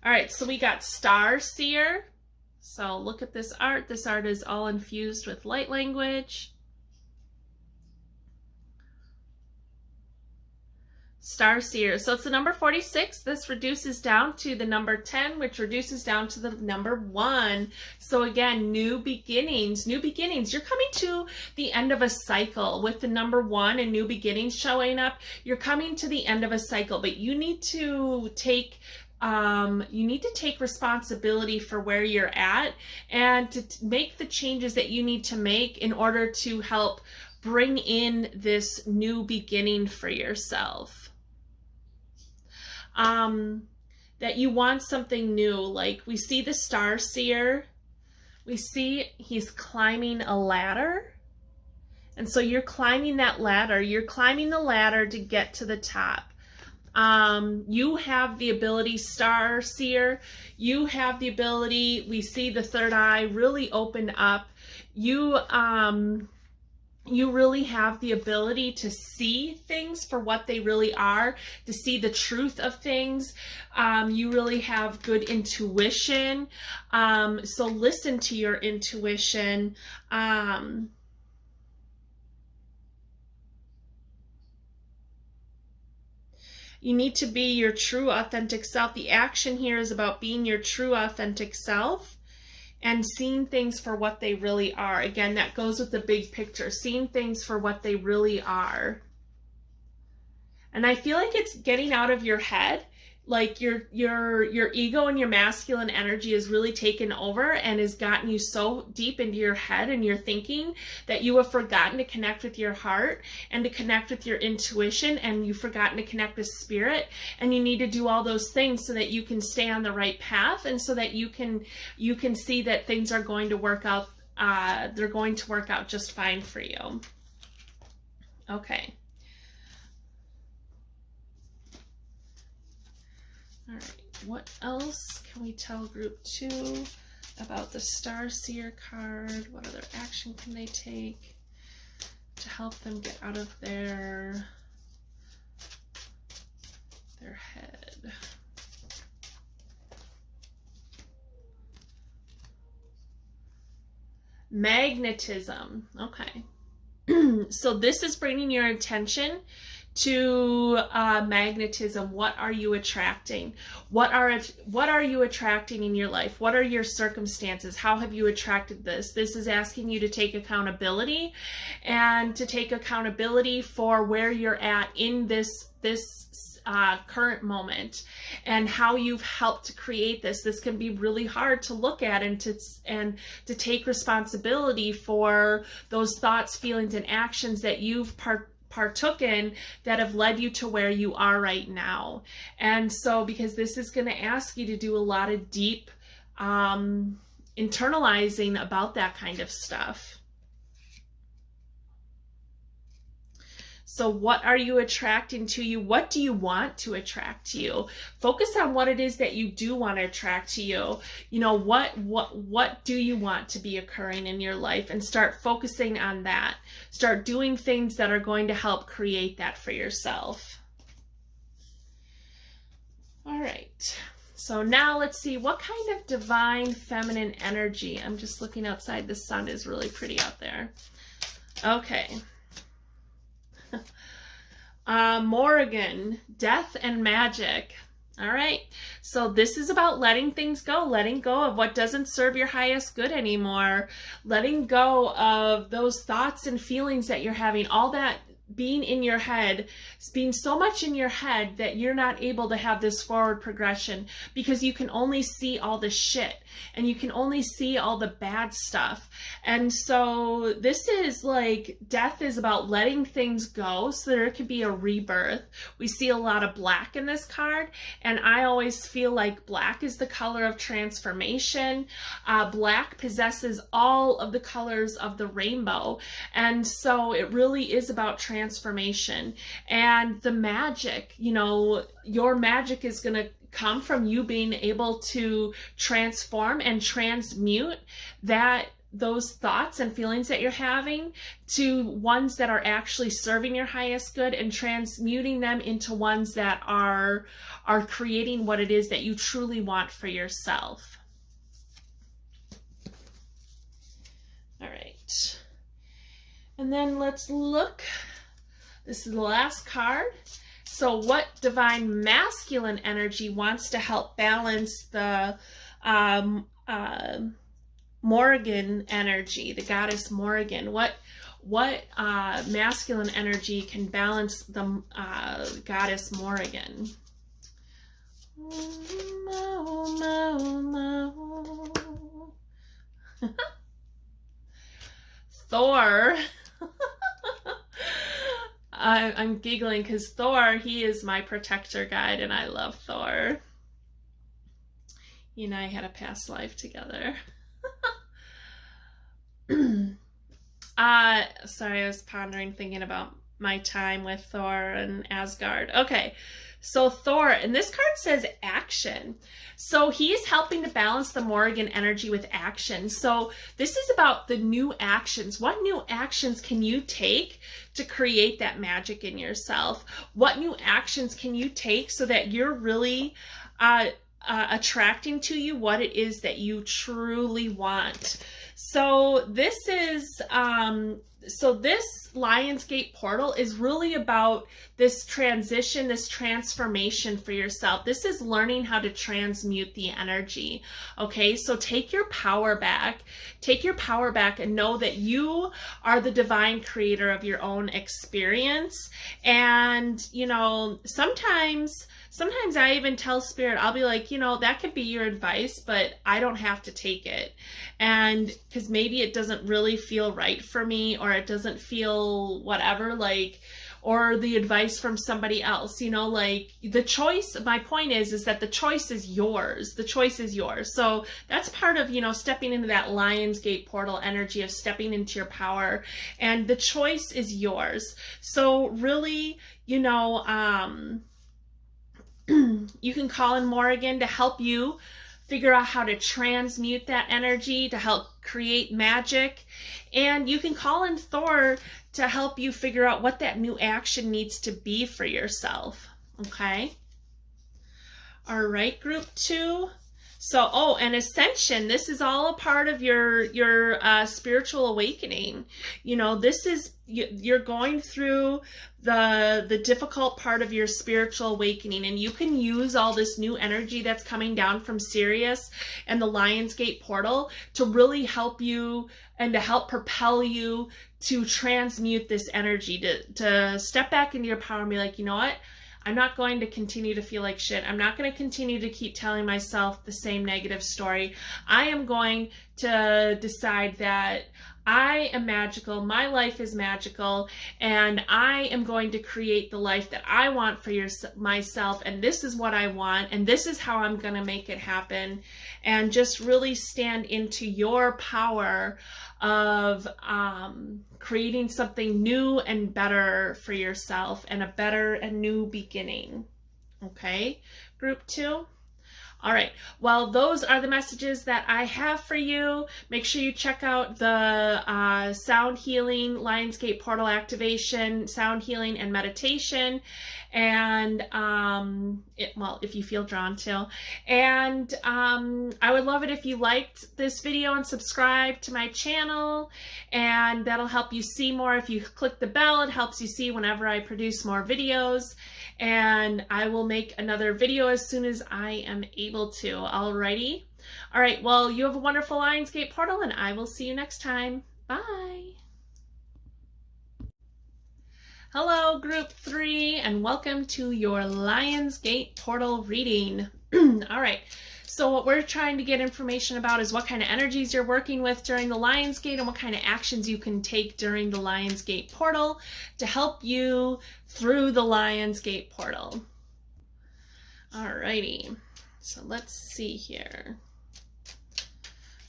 All right, so we got Starseer. So look at this art. This art is all infused with light language. Starseer. So it's the number 46. This reduces down to the number 10, which reduces down to the number 1. So again, new beginnings, new beginnings. You're coming to the end of a cycle with the number 1 and new beginnings showing up. You're coming to the end of a cycle, but you need to take responsibility for where you're at, and to make the changes that you need to make in order to help bring in this new beginning for yourself. That you want something new. Like, we see the Starseer, we see he's climbing a ladder, and so you're climbing that ladder. You're climbing the ladder to get to the top. You have the ability, Starseer, you have the ability, we see the third eye really open up. You really have the ability to see things for what they really are, to see the truth of things. You really have good intuition. So listen to your intuition. You need to be your true, authentic self. The action here is about being your true, authentic self and seeing things for what they really are. Again, that goes with the big picture, seeing things for what they really are. And I feel like it's getting out of your head. Like your ego and your masculine energy has really taken over and has gotten you so deep into your head and your thinking that you have forgotten to connect with your heart and to connect with your intuition, and you've forgotten to connect with spirit. And you need to do all those things so that you can stay on the right path, and so that you can see that things are going to work out. They're going to work out just fine for you. Okay. All right, what else can we tell group 2 about the Starseer card? What other action can they take to help them get out of their head? Magnetism. Okay. So this is bringing your attention to magnetism. What are you attracting? What are you attracting in your life? What are your circumstances? How have you attracted this? This is asking you to take accountability, and to take accountability for where you're at in this current moment, and how you've helped to create this. This can be really hard to look at, and to take responsibility for those thoughts, feelings, and actions that you've partook in that have led you to where you are right now. And so, because this is going to ask you to do a lot of deep internalizing about that kind of stuff. So what are you attracting to you? What do you want to attract to you? Focus on what it is that you do want to attract to you. You know, what do you want to be occurring in your life, and start focusing on that. Start doing things that are going to help create that for yourself. All right. So now let's see, what kind of divine feminine energy? I'm just looking outside. The sun is really pretty out there. Okay. Morrigan, death and magic. All right. So this is about letting things go, letting go of what doesn't serve your highest good anymore, letting go of those thoughts and feelings that you're having, all that being in your head, being so much in your head that you're not able to have this forward progression, because you can only see all the shit, and you can only see all the bad stuff. And so this is like, death is about letting things go so there could be a rebirth. We see a lot of black in this card, and I always feel like black is the color of transformation. Black possesses all of the colors of the rainbow, and so it really is about transformation. And the magic, you know, your magic is going to come from you being able to transform and transmute those thoughts and feelings that you're having to ones that are actually serving your highest good, and transmuting them into ones that are creating what it is that you truly want for yourself. All right. And then let's look. This is the last card. So what divine masculine energy wants to help balance the Morrigan energy, the goddess Morrigan? What masculine energy can balance the goddess Morrigan? Thor. I'm giggling because Thor, he is my protector guide, and I love Thor. He and I had a past life together. Sorry, I was pondering, thinking about my time with Thor and Asgard. Okay, so Thor, and this card says action. So he is helping to balance the Morrigan energy with action. So this is about the new actions. What new actions can you take to create that magic in yourself? What new actions can you take so that you're really attracting to you what it is that you truly want? So this is this Lionsgate portal is really about this transition, this transformation for yourself. This is learning how to transmute the energy. Okay, so take your power back. Take your power back and know that you are the divine creator of your own experience. And, you know, sometimes I even tell Spirit, I'll be like, you know, that could be your advice, but I don't have to take it. And because maybe it doesn't really feel right for me, or it doesn't feel whatever, like, or the advice from somebody else, you know, like the choice, my point is that the choice is yours. The choice is yours. So that's part of, you know, stepping into that Lionsgate portal energy of stepping into your power, and the choice is yours. So really, you know, you can call in Morrigan to help you figure out how to transmute that energy, to help create magic. And you can call in Thor to help you figure out what that new action needs to be for yourself. Okay? All right, group 2. So, oh, and ascension, this is all a part of your spiritual awakening. You know, this is, you're going through the difficult part of your spiritual awakening, and you can use all this new energy that's coming down from Sirius and the Lionsgate portal to really help you and to help propel you to transmute this energy, to step back into your power and be like, you know what? I'm not going to continue to feel like shit. I'm not going to continue to keep telling myself the same negative story. I am going to decide that I am magical, my life is magical, and I am going to create the life that I want for myself, and this is what I want, and this is how I'm going to make it happen, and just really stand into your power of creating something new and better for yourself, and a better and new beginning. Okay, group 2? All right, well, those are the messages that I have for you. Make sure you check out the sound healing, Lionsgate portal activation, sound healing and meditation, and well, if you feel drawn to. And I would love it if you liked this video and subscribe to my channel, and that'll help you see more. If you click the bell, it helps you see whenever I produce more videos, and I will make another video as soon as I am able to. Alrighty? All right, well, you have a wonderful Lionsgate portal, and I will see you next time. Bye. Hello, group 3, and welcome to your Lionsgate portal reading. All right, so what we're trying to get information about is what kind of energies you're working with during the Lionsgate and what kind of actions you can take during the Lionsgate portal to help you through the Lionsgate portal. Alrighty, so let's see here.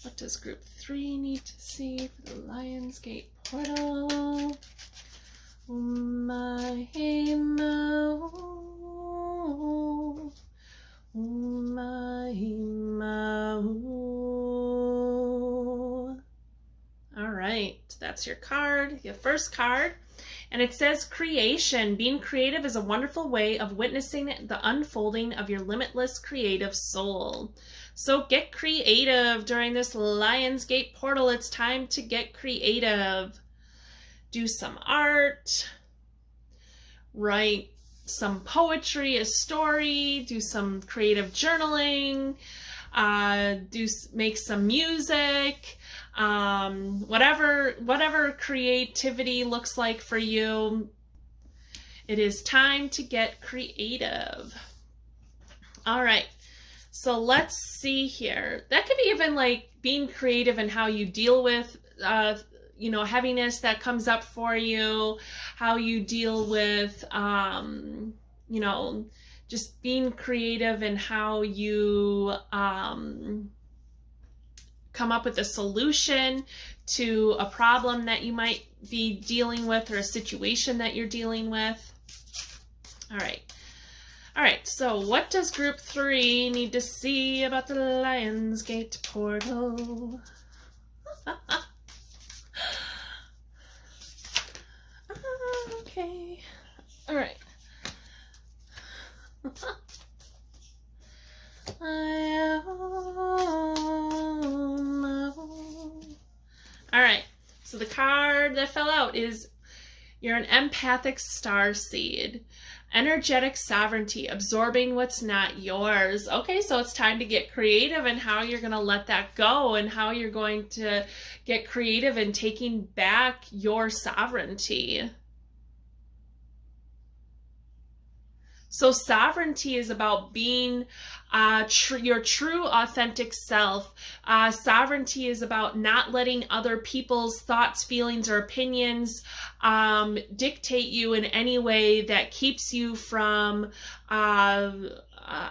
What does group 3 need to see for the Lionsgate portal? All right, that's your card, your first card. And it says creation. Being creative is a wonderful way of witnessing the unfolding of your limitless creative soul. So get creative during this Lionsgate portal. It's time to get creative. Do some art, write some poetry, a story, do some creative journaling, make some music, whatever creativity looks like for you. It is time to get creative. All right, so let's see here. That could be even like being creative in how you deal with you know, heaviness that comes up for you, how you deal with, you know, just being creative in how you come up with a solution to a problem that you might be dealing with or a situation that you're dealing with. All right. All right, so what does group 3 need to see about the Lionsgate portal? Okay. All right. All right. So the card that fell out is you're an empathic starseed. Energetic sovereignty, absorbing what's not yours. Okay, so it's time to get creative in how you're going to let that go and how you're going to get creative in taking back your sovereignty. So sovereignty is about being your true, authentic self. Sovereignty is about not letting other people's thoughts, feelings, or opinions dictate you in any way that keeps you from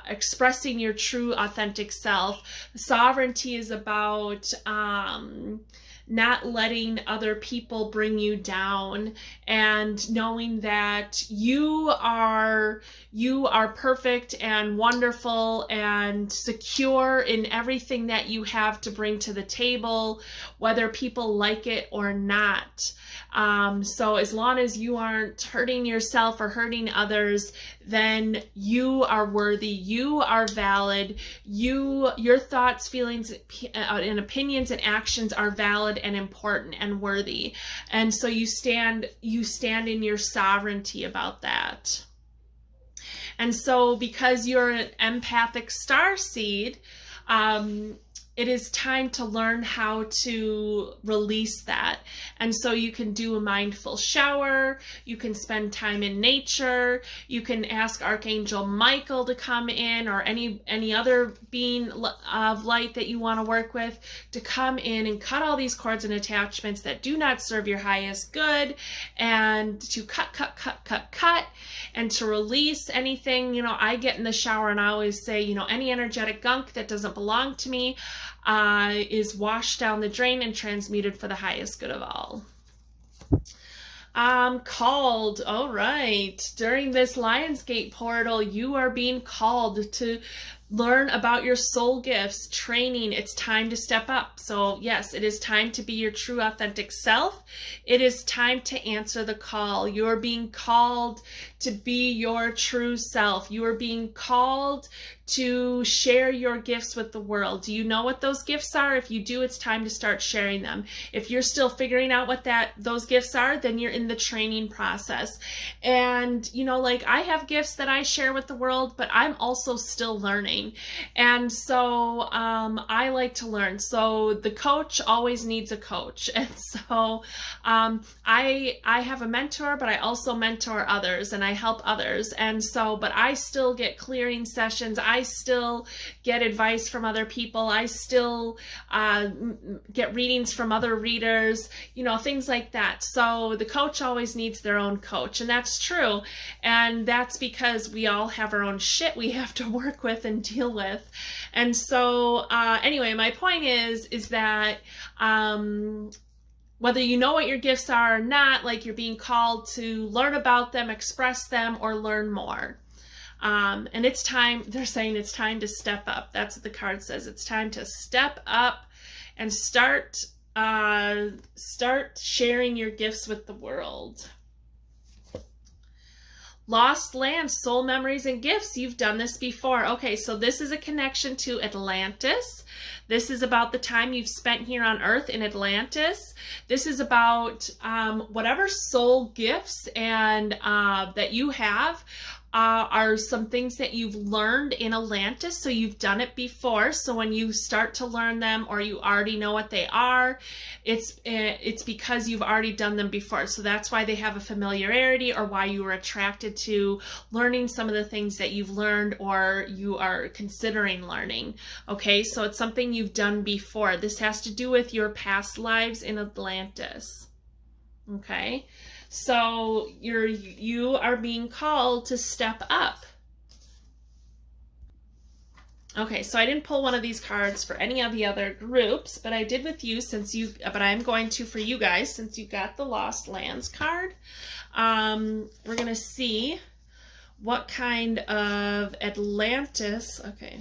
expressing your true, authentic self. Sovereignty is about not letting other people bring you down, and knowing that you are perfect and wonderful and secure in everything that you have to bring to the table, whether people like it or not. So as long as you aren't hurting yourself or hurting others, then you are worthy, you are valid, your thoughts, feelings, and opinions and actions are valid and important and worthy. And so you stand in your sovereignty about that. And so because you're an empathic starseed, it is time to learn how to release that. And so you can do a mindful shower, you can spend time in nature, you can ask Archangel Michael to come in, or any other being of light that you want to work with, to come in and cut all these cords and attachments that do not serve your highest good, and to cut, and to release anything. You know, I get in the shower and I always say, you know, any energetic gunk that doesn't belong to me is washed down the drain and transmuted for the highest good of all. Called. All right. During this Lionsgate portal, you are being called to learn about your soul gifts, training. It's time to step up. So yes, it is time to be your true authentic self. It is time to answer the call. You're being called to be your true self. You are being called to share your gifts with the world. Do you know what those gifts are? If you do, it's time to start sharing them. If you're still figuring out what those gifts are, then you're in the training process. And you know, like, I have gifts that I share with the world, but I'm also still learning. And so I like to learn. So the coach always needs a coach. And so I have a mentor, but I also mentor others and I help others. And so, but I still get clearing sessions. I still get advice from other people. I still get readings from other readers, you know, things like that. So the coach always needs their own coach, and that's true. And that's because we all have our own shit we have to work with and deal with. And so anyway, my point is that whether you know what your gifts are or not, like, you're being called to learn about them, express them, or learn more. And it's time, they're saying it's time to step up. That's what the card says. It's time to step up and start sharing your gifts with the world. Lost lands, soul memories, and gifts. You've done this before. Okay, so this is a connection to Atlantis. This is about the time you've spent here on Earth in Atlantis. This is about whatever soul gifts and that you have are some things that you've learned in Atlantis. So you've done it before. So when you start to learn them, or you already know what they are, it's because you've already done them before. So that's why they have a familiarity, or why you were attracted to learning some of the things that you've learned or you are considering learning. Okay, so it's something you've done before. This has to do with your past lives in Atlantis. Okay, so you are being called to step up. Okay, so I didn't pull one of these cards for any of the other groups, but I did with you but I'm going to for you guys, since you got the Lost Lands card. We're going to see what kind of Atlantis, okay,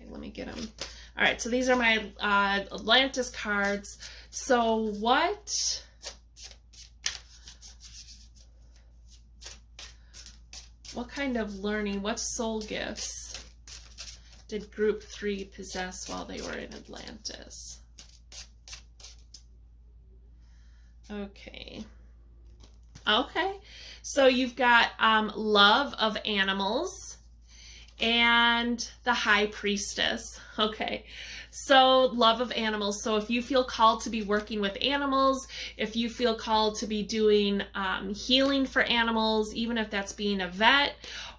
let me get them. All right, so these are my Atlantis cards. So what kind of learning, what soul gifts did group 3 possess while they were in Atlantis? Okay. Okay. So you've got love of animals and the High Priestess. Okay. So love of animals. So if you feel called to be working with animals, if you feel called to be doing healing for animals, even if that's being a vet,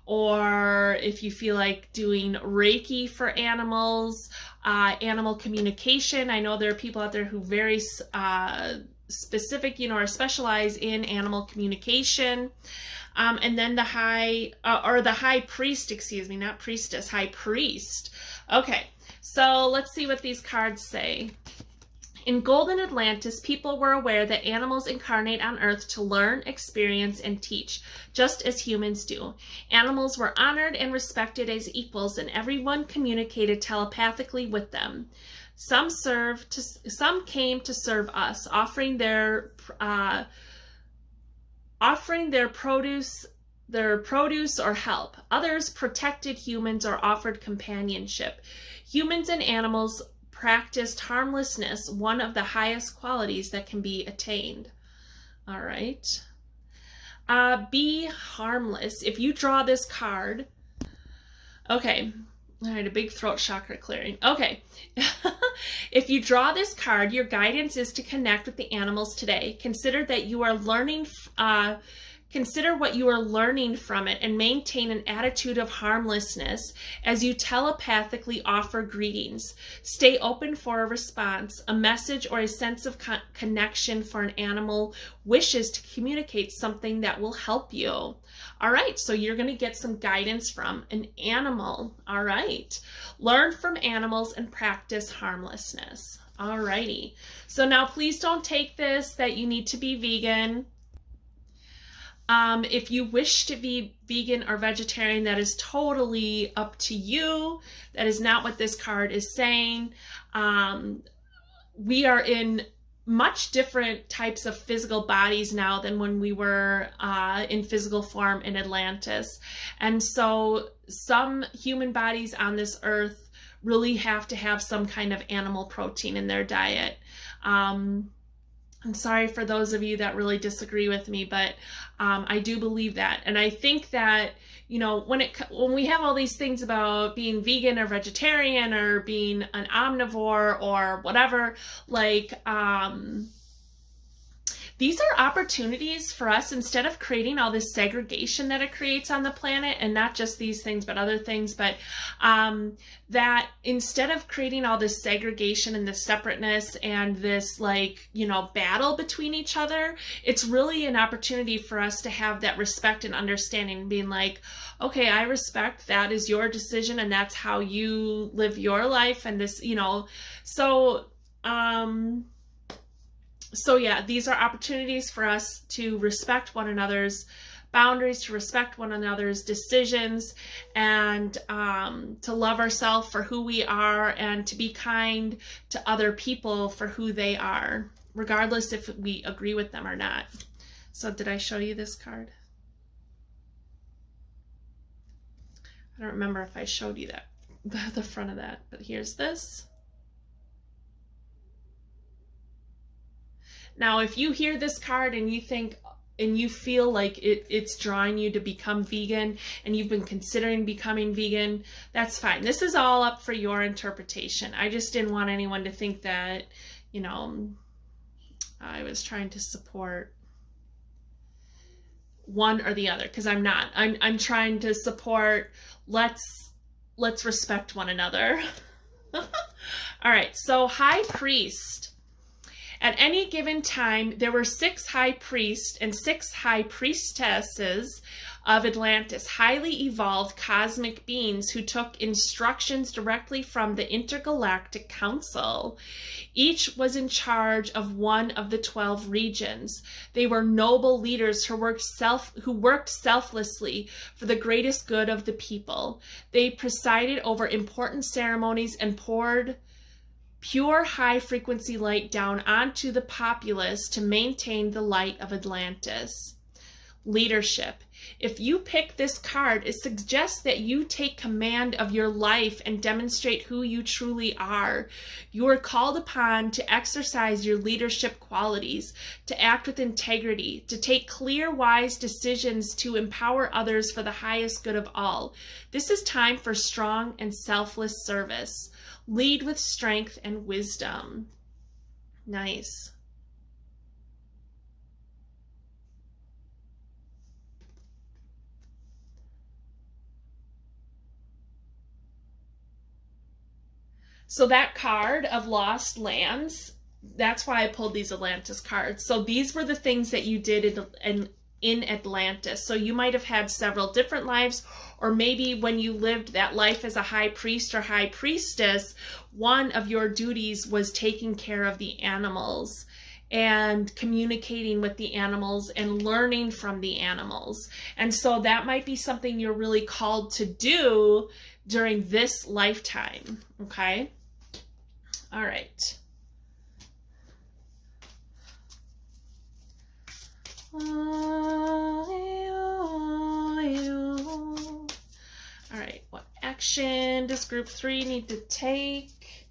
or if you feel like doing Reiki for animals, animal communication. I know there are people out there who very specific, you know, or specialize in animal communication. And then the High Priest, excuse me, not priestess, High Priest. Okay. So let's see what these cards say. In Golden Atlantis, people were aware that animals incarnate on Earth to learn, experience, and teach, just as humans do. Animals were honored and respected as equals, and everyone communicated telepathically with them. Some came to serve us, offering their produce or help. Others protected humans or offered companionship. Humans and animals practiced harmlessness, one of the highest qualities that can be attained. All right. Be harmless. If you draw this card, okay. All right, a big throat chakra clearing. Okay. If you draw this card, your guidance is to connect with the animals today. Consider what you are learning from it and maintain an attitude of harmlessness as you telepathically offer greetings. Stay open for a response, a message, or a sense of connection for an animal wishes to communicate something that will help you. All right, so you're going to get some guidance from an animal. All right. Learn from animals and practice harmlessness. All righty. So now please don't take this that you need to be vegan. If you wish to be vegan or vegetarian, that is totally up to you. That is not what this card is saying. We are in much different types of physical bodies now than when we were in physical form in Atlantis. And so some human bodies on this earth really have to have some kind of animal protein in their diet. I'm sorry for those of you that really disagree with me, but I do believe that. And I think that, you know, when we have all these things about being vegan or vegetarian or being an omnivore or whatever, like, these are opportunities for us, instead of creating all this segregation that it creates on the planet, and not just these things, but other things, but that instead of creating all this segregation and this separateness and this, like, you know, battle between each other, it's really an opportunity for us to have that respect and understanding, and being like, okay, I respect that is your decision and that's how you live your life, and this, you know, so yeah, these are opportunities for us to respect one another's boundaries, to respect one another's decisions, and to love ourselves for who we are, and to be kind to other people for who they are, regardless if we agree with them or not. So did I show you this card? I don't remember if I showed you that, the front of that, but here's this. Now, if you hear this card and you think, and you feel like it's drawing you to become vegan, and you've been considering becoming vegan, that's fine. This is all up for your interpretation. I just didn't want anyone to think that, you know, I was trying to support one or the other, because I'm not. I'm trying to support, let's respect one another. All right, so High Priest. At any given time, there were 6 high priests and 6 high priestesses of Atlantis, highly evolved cosmic beings who took instructions directly from the Intergalactic Council. Each was in charge of one of the 12 regions. They were noble leaders who worked selflessly for the greatest good of the people. They presided over important ceremonies and poured pure high-frequency light down onto the populace to maintain the light of Atlantis. Leadership. If you pick this card, it suggests that you take command of your life and demonstrate who you truly are. You are called upon to exercise your leadership qualities, to act with integrity, to take clear, wise decisions to empower others for the highest good of all. This is time for strong and selfless service. Lead with strength and wisdom. Nice. So that card of Lost Lands, that's why I pulled these Atlantis cards. So these were the things that you did in in Atlantis. So you might have had several different lives, or maybe when you lived that life as a high priest or high priestess, one of your duties was taking care of the animals and communicating with the animals and learning from the animals. And so that might be something you're really called to do during this lifetime, okay? All right. All right, what action does group 3 need to take?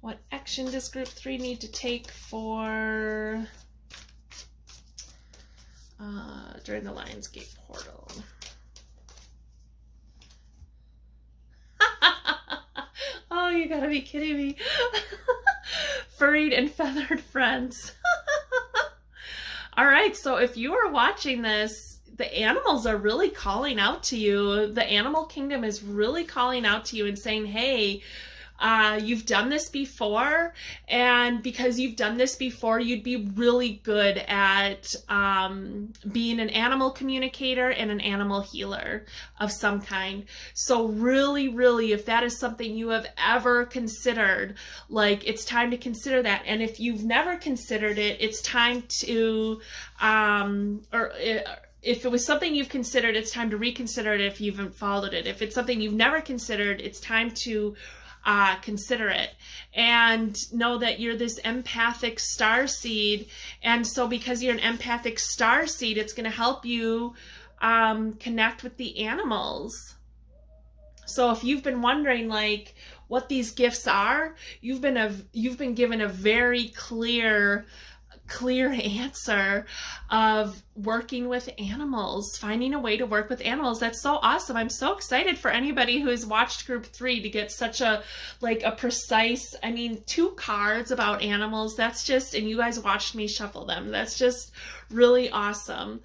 What action does group 3 need to take for during the Lionsgate portal? Oh, you gotta be kidding me. Furried and feathered friends. All right, so if you are watching this, the animals are really calling out to you. The animal kingdom is really calling out to you and saying, hey, you've done this before, and because you've done this before, you'd be really good at being an animal communicator and an animal healer of some kind. So really, really, if that is something you have ever considered, like, it's time to consider that. And if you've never considered it, it's time to, if it was something you've considered, it's time to reconsider it if you haven't followed it. If it's something you've never considered, it's time to consider it, and know that you're this empathic starseed. And so because you're an empathic starseed, it's going to help you connect with the animals. So if you've been wondering like what these gifts are, you've been given a very clear answer of working with animals, finding a way to work with animals. That's so awesome. I'm so excited for anybody who has watched group 3 to get such a precise, 2 cards about animals. That's just, and you guys watched me shuffle them. That's just really awesome.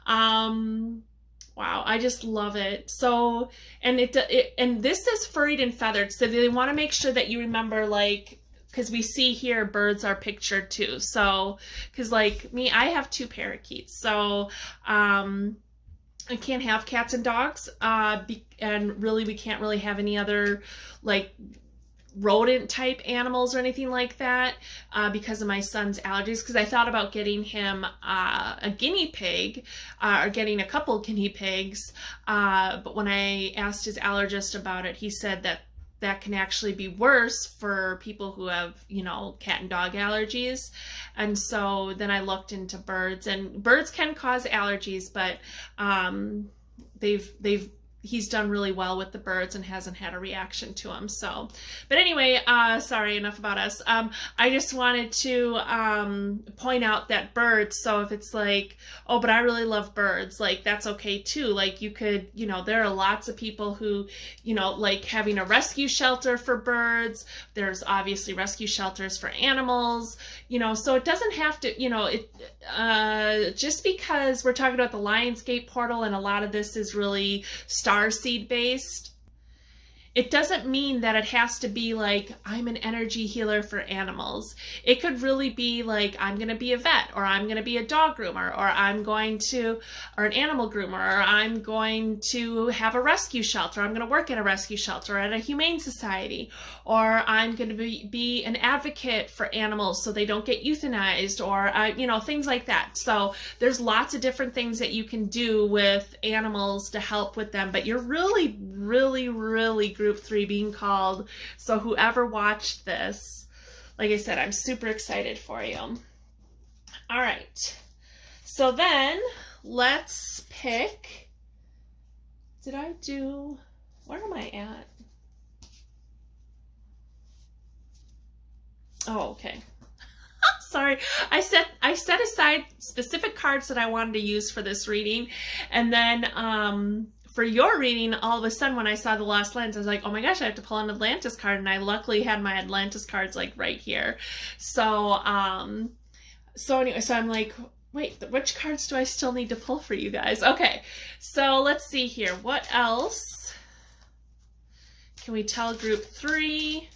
Wow, I just love it. So, and and this is furried and feathered. So they want to make sure that you remember, like, because we see here birds are pictured too. So, because like me, I have 2 parakeets. So I can't have cats and dogs. And really, we can't really have any other like rodent type animals or anything like that because of my son's allergies. Because I thought about getting him a guinea pig or getting a couple guinea pigs. But when I asked his allergist about it, he said that can actually be worse for people who have, cat and dog allergies. And so then I looked into birds, and birds can cause allergies, but he's done really well with the birds and hasn't had a reaction to them. So, but anyway, sorry, enough about us. I just wanted to point out that birds, so if it's like, oh, but I really love birds, like, that's okay too. Like, you could, there are lots of people who, like having a rescue shelter for birds. There's obviously rescue shelters for animals, so it doesn't have to, just because we're talking about the Lionsgate portal and a lot of this is really Starseed based, it doesn't mean that it has to be like, I'm an energy healer for animals. It could really be like, I'm going to be a vet, or I'm going to be a dog groomer, or or an animal groomer, or I'm going to have a rescue shelter. I'm going to work at a rescue shelter, or at a humane society, or I'm going to be an advocate for animals so they don't get euthanized, or, things like that. So there's lots of different things that you can do with animals to help with them, but you're really, really, really group 3 being called. So whoever watched this, like I said, I'm super excited for you. All right, so then let's pick, where am I at? Oh, okay. Sorry, I set aside specific cards that I wanted to use for this reading, and then for your reading, all of a sudden when I saw the Lost Lens, I was like, oh my gosh, I have to pull an Atlantis card, and I luckily had my Atlantis cards like right here. So anyway, so I'm like, wait, which cards do I still need to pull for you guys? Okay, so let's see here. What else can we tell group 3?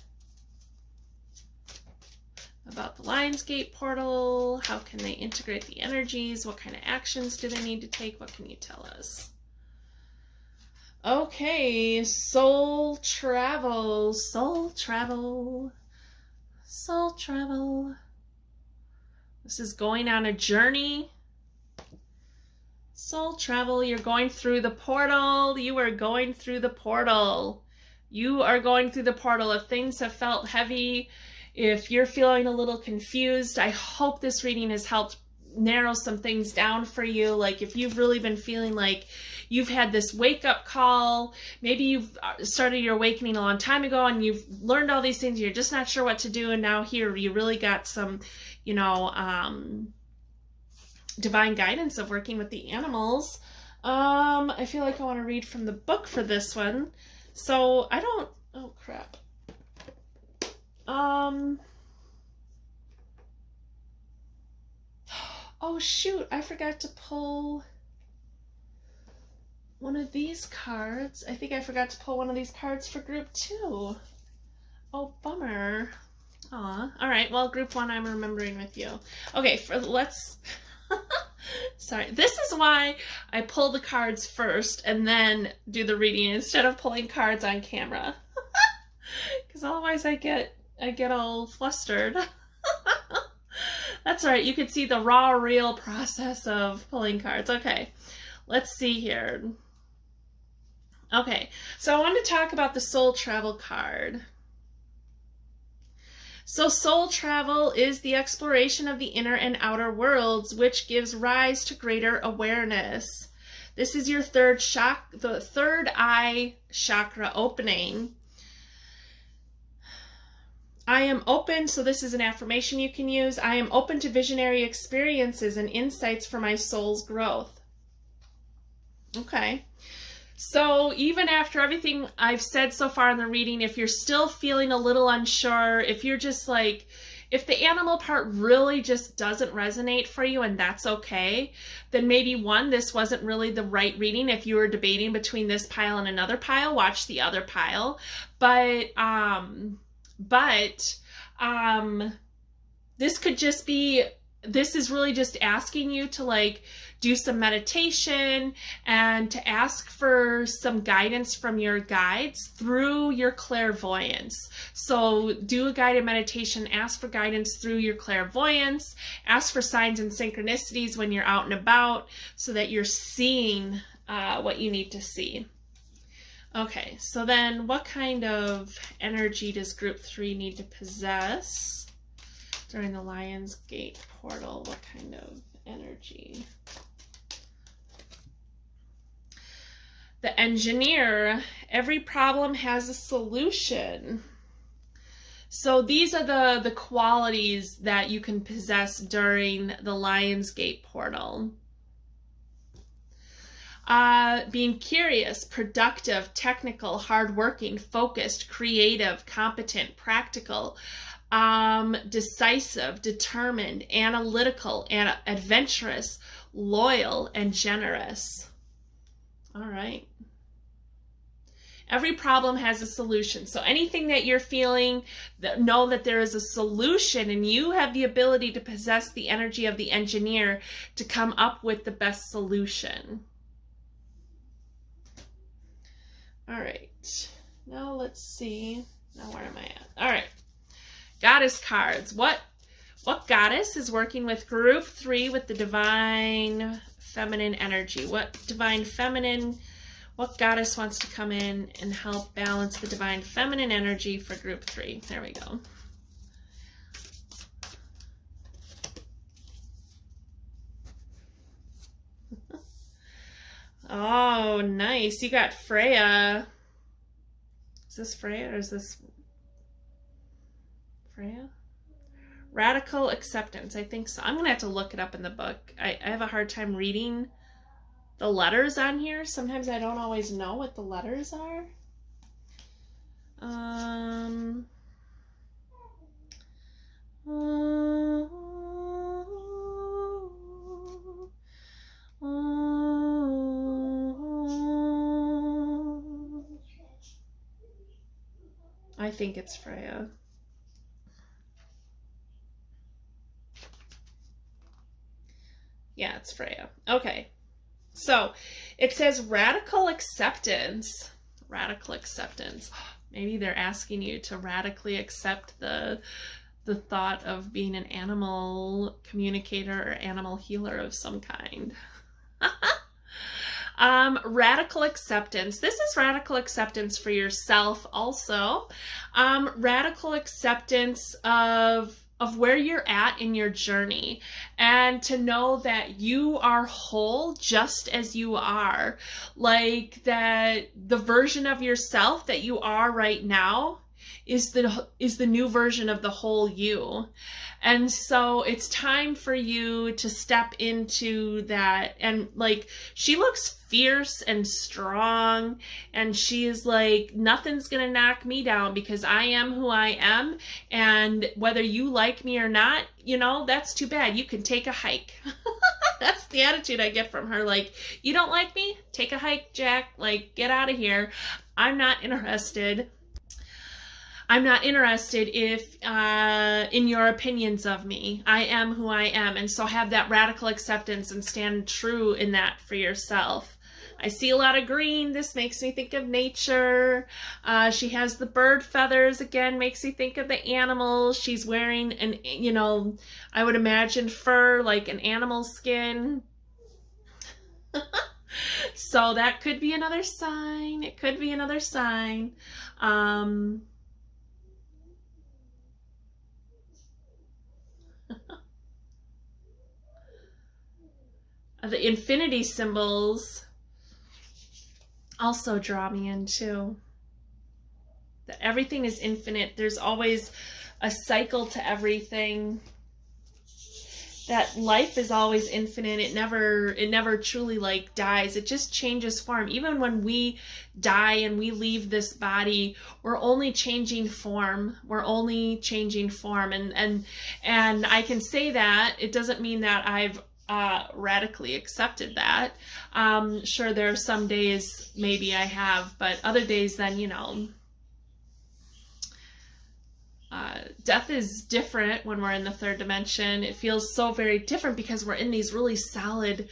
about the Lionsgate portal. How can they integrate the energies? What kind of actions do they need to take? What can you tell us? Okay, soul travel, soul travel, soul travel. This is going on a journey. Soul travel, you're going through the portal. You are going through the portal. You are going through the portal. If things have felt heavy, if you're feeling a little confused, I hope this reading has helped narrow some things down for you. Like if you've really been feeling like you've had this wake-up call, maybe you've started your awakening a long time ago and you've learned all these things, you're just not sure what to do, and now here you really got some, you know, divine guidance of working with the animals. I feel like I want to read from the book for this one. So I don't, oh crap. Oh shoot, I forgot to pull one of these cards. I think I forgot to pull one of these cards for group 2. Oh, bummer. Aw. All right, well, group 1 I'm remembering with you. Okay, let's... Sorry. This is why I pull the cards first and then do the reading instead of pulling cards on camera. Because otherwise I get all flustered. That's all right. You can see the raw, real process of pulling cards. Okay, let's see here. Okay, so I want to talk about the soul travel card. So soul travel is the exploration of the inner and outer worlds, which gives rise to greater awareness. This is your the third eye chakra opening. I am open, so this is an affirmation you can use. I am open to visionary experiences and insights for my soul's growth. Okay. So even after everything I've said so far in the reading, if you're still feeling a little unsure, if you're just like, if the animal part really just doesn't resonate for you, and that's okay, then maybe this wasn't really the right reading. If you were debating between this pile and another pile, watch the other pile. But this could just be, this is really just asking you to like do some meditation and to ask for some guidance from your guides through your clairvoyance. So do a guided meditation, ask for guidance through your clairvoyance, ask for signs and synchronicities when you're out and about so that you're seeing what you need to see. Okay, so then what kind of energy does group 3 need to possess during the Lionsgate portal? What kind of energy? The engineer, every problem has a solution. So these are the qualities that you can possess during the Lionsgate portal. Being curious, productive, technical, hardworking, focused, creative, competent, practical, decisive, determined, analytical, and adventurous, loyal, and generous. All right. Every problem has a solution. So anything that you're feeling, know that there is a solution, and you have the ability to possess the energy of the engineer to come up with the best solution. All right. Now let's see. Now where am I at? All right. Goddess cards. What goddess is working with group 3 with the divine feminine energy? What divine feminine, what goddess wants to come in and help balance the divine feminine energy for group 3? There we go. Oh, nice. You got Freya. Is this Freya or is this Freya? Radical acceptance. I think so. I'm going to have to look it up in the book. I have a hard time reading the letters on here. Sometimes I don't always know what the letters are. I think it's Freya. Freya. Okay. So it says radical acceptance. Radical acceptance. Maybe they're asking you to radically accept the thought of being an animal communicator or animal healer of some kind. Radical acceptance. This is radical acceptance for yourself also. Radical acceptance of where you're at in your journey, and to know that you are whole just as you are. Like that the version of yourself that you are right now is the new version of the whole you. And so it's time for you to step into that. And like, she looks fierce and strong, and she is like, nothing's gonna knock me down because I am who I am, and whether you like me or not, you know, that's too bad. You can take a hike. That's the attitude I get from her. Like, you don't like me? Take a hike, Jack. Like, get out of here. I'm not interested. I'm not interested in your opinions of me. I am who I am. And so have that radical acceptance and stand true in that for yourself. I see a lot of green. This makes me think of nature. She has the bird feathers again, makes me think of the animals. She's wearing an, you know, I would imagine fur, like an animal skin. So that could be another sign. It could be another sign. The infinity symbols also draw me in too. That everything is infinite. There's always a cycle to everything. That life is always infinite. It never truly like dies. It just changes form. Even when we die and we leave this body, we're only changing form. We're only changing form. And I can say that. It doesn't mean that I've radically accepted that. Sure, there are some days maybe I have, but other days then, you know, death is different when we're in the third dimension. It feels so very different because we're in these really solid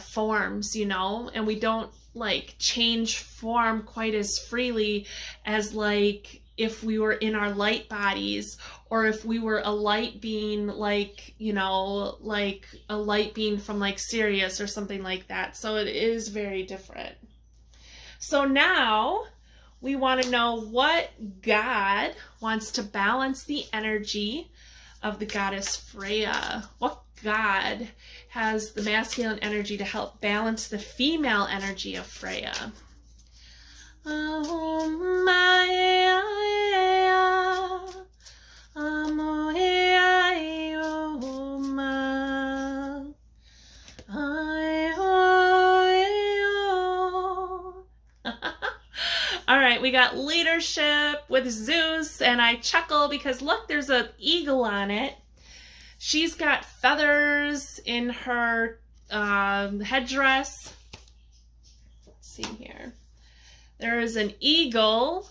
forms, you know, and we don't like change form quite as freely as like if we were in our light bodies, or if we were a light being, like, you know, like a light being from like Sirius or something like that. So it is very different. So now we want to know what God wants to balance the energy of the goddess Freya. What God has the masculine energy to help balance the female energy of Freya? Oh, my, all right, we got leadership with Zeus, and I chuckle because look, there's an eagle on it. She's got feathers in her headdress. Let's see here. There is an eagle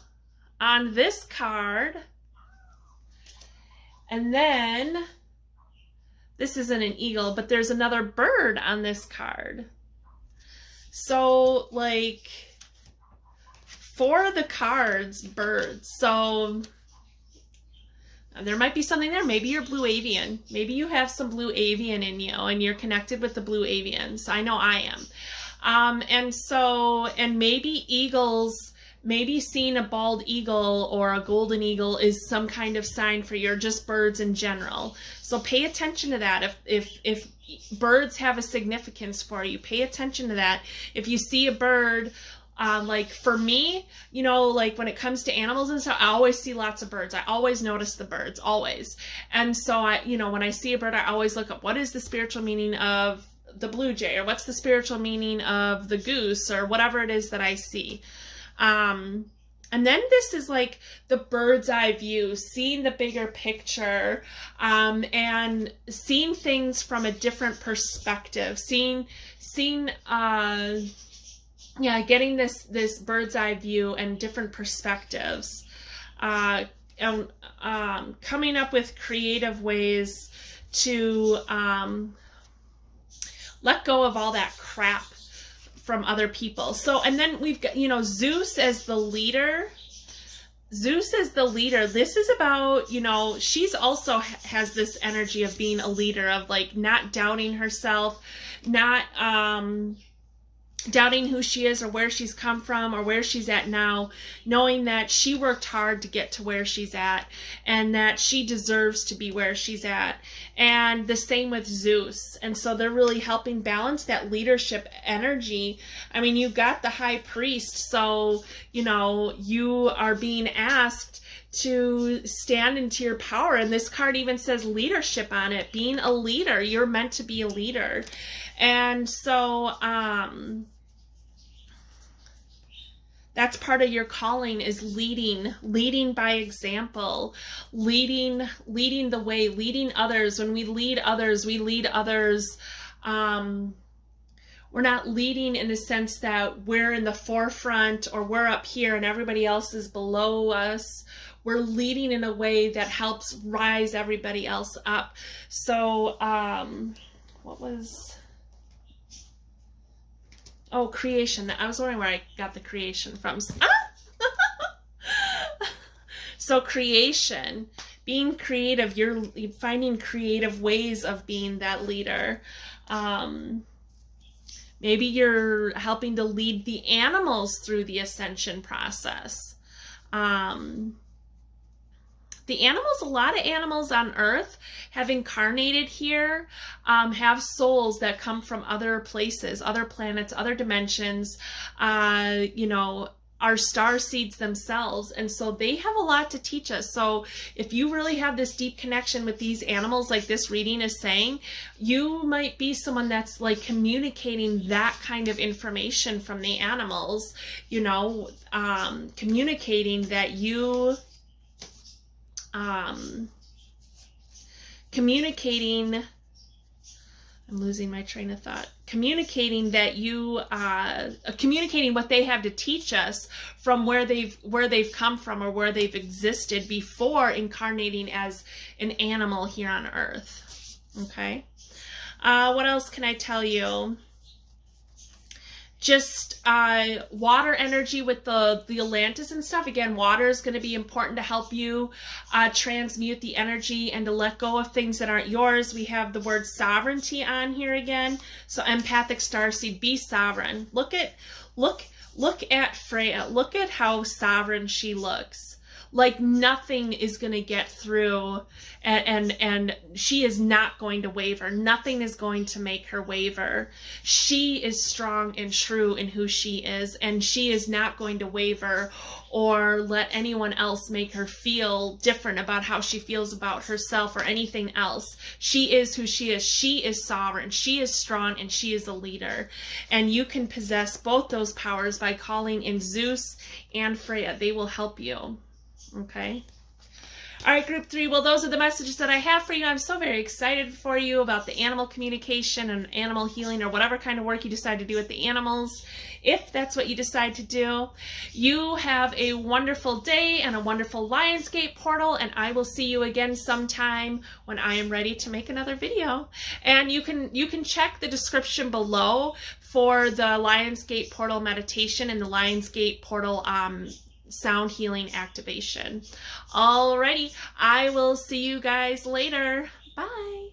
on this card. And then, this isn't an eagle, but there's another bird on this card. So, like, for the cards, birds. So, there might be something there. Maybe you're blue avian. Maybe you have some blue avian in you, and you're connected with the blue avians. I know I am. And maybe eagles, maybe seeing a bald eagle or a golden eagle is some kind of sign for your just birds in general. So pay attention to that. If birds have a significance for you, pay attention to that. If you see a bird, like for me, you know, like when it comes to animals and stuff, I always see lots of birds. I always notice the birds, always. And so when I see a bird, I always look up what is the spiritual meaning of the blue jay, or what's the spiritual meaning of the goose, or whatever it is that I see. And then this is like the bird's eye view, seeing the bigger picture, and seeing things from a different perspective, getting this bird's eye view and different perspectives, and coming up with creative ways to let go of all that crap from other people. So, and then we've got, you know, Zeus as the leader. Zeus is the leader. This is about, you know, she's also has this energy of being a leader, of like not doubting herself, not doubting who she is or where she's come from or where she's at now, knowing that she worked hard to get to where she's at and that she deserves to be where she's at. And the same with Zeus. And so they're really helping balance that leadership energy. I mean, you've got the high priest, so, you know, you are being asked to stand into your power. And this card even says leadership on it, being a leader. You're meant to be a leader. And so that's part of your calling, is leading by example, leading the way, leading others. When we lead others, we're not leading in the sense that we're in the forefront or we're up here and everybody else is below us. We're leading in a way that helps rise everybody else up. So what was... Oh, creation. I was wondering where I got the creation from. So creation, being creative, you're finding creative ways of being that leader. Maybe you're helping to lead the animals through the ascension process. The animals, a lot of animals on Earth have incarnated here, have souls that come from other places, other planets, other dimensions, you know, are starseeds themselves. And so they have a lot to teach us. So if you really have this deep connection with these animals, like this reading is saying, you might be someone that's like communicating that kind of information from the animals, you know, communicating that you... communicating, I'm losing my train of thought, communicating that you, communicating what they have to teach us from where they've come from or where they've existed before incarnating as an animal here on Earth. Okay. What else can I tell you? Just water energy with the Atlantis and stuff. Again, water is going to be important to help you transmute the energy and to let go of things that aren't yours. We have the word sovereignty on here again. So empathic starseed, be sovereign. Look at Freya. Look at how sovereign she looks. Like nothing is going to get through, and she is not going to waver. Nothing is going to make her waver. She is strong and true in who she is, and she is not going to waver or let anyone else make her feel different about how she feels about herself or anything else. She is who she is. She is sovereign. She is strong, and she is a leader. And you can possess both those powers by calling in Zeus and Freya. They will help you. Okay. All right, group 3. Well, those are the messages that I have for you. I'm so very excited for you about the animal communication and animal healing, or whatever kind of work you decide to do with the animals. If that's what you decide to do, you have a wonderful day and a wonderful Lionsgate portal, and I will see you again sometime when I am ready to make another video. And you can check the description below for the Lionsgate portal meditation and the Lionsgate portal sound healing activation. Alrighty, I will see you guys later. Bye.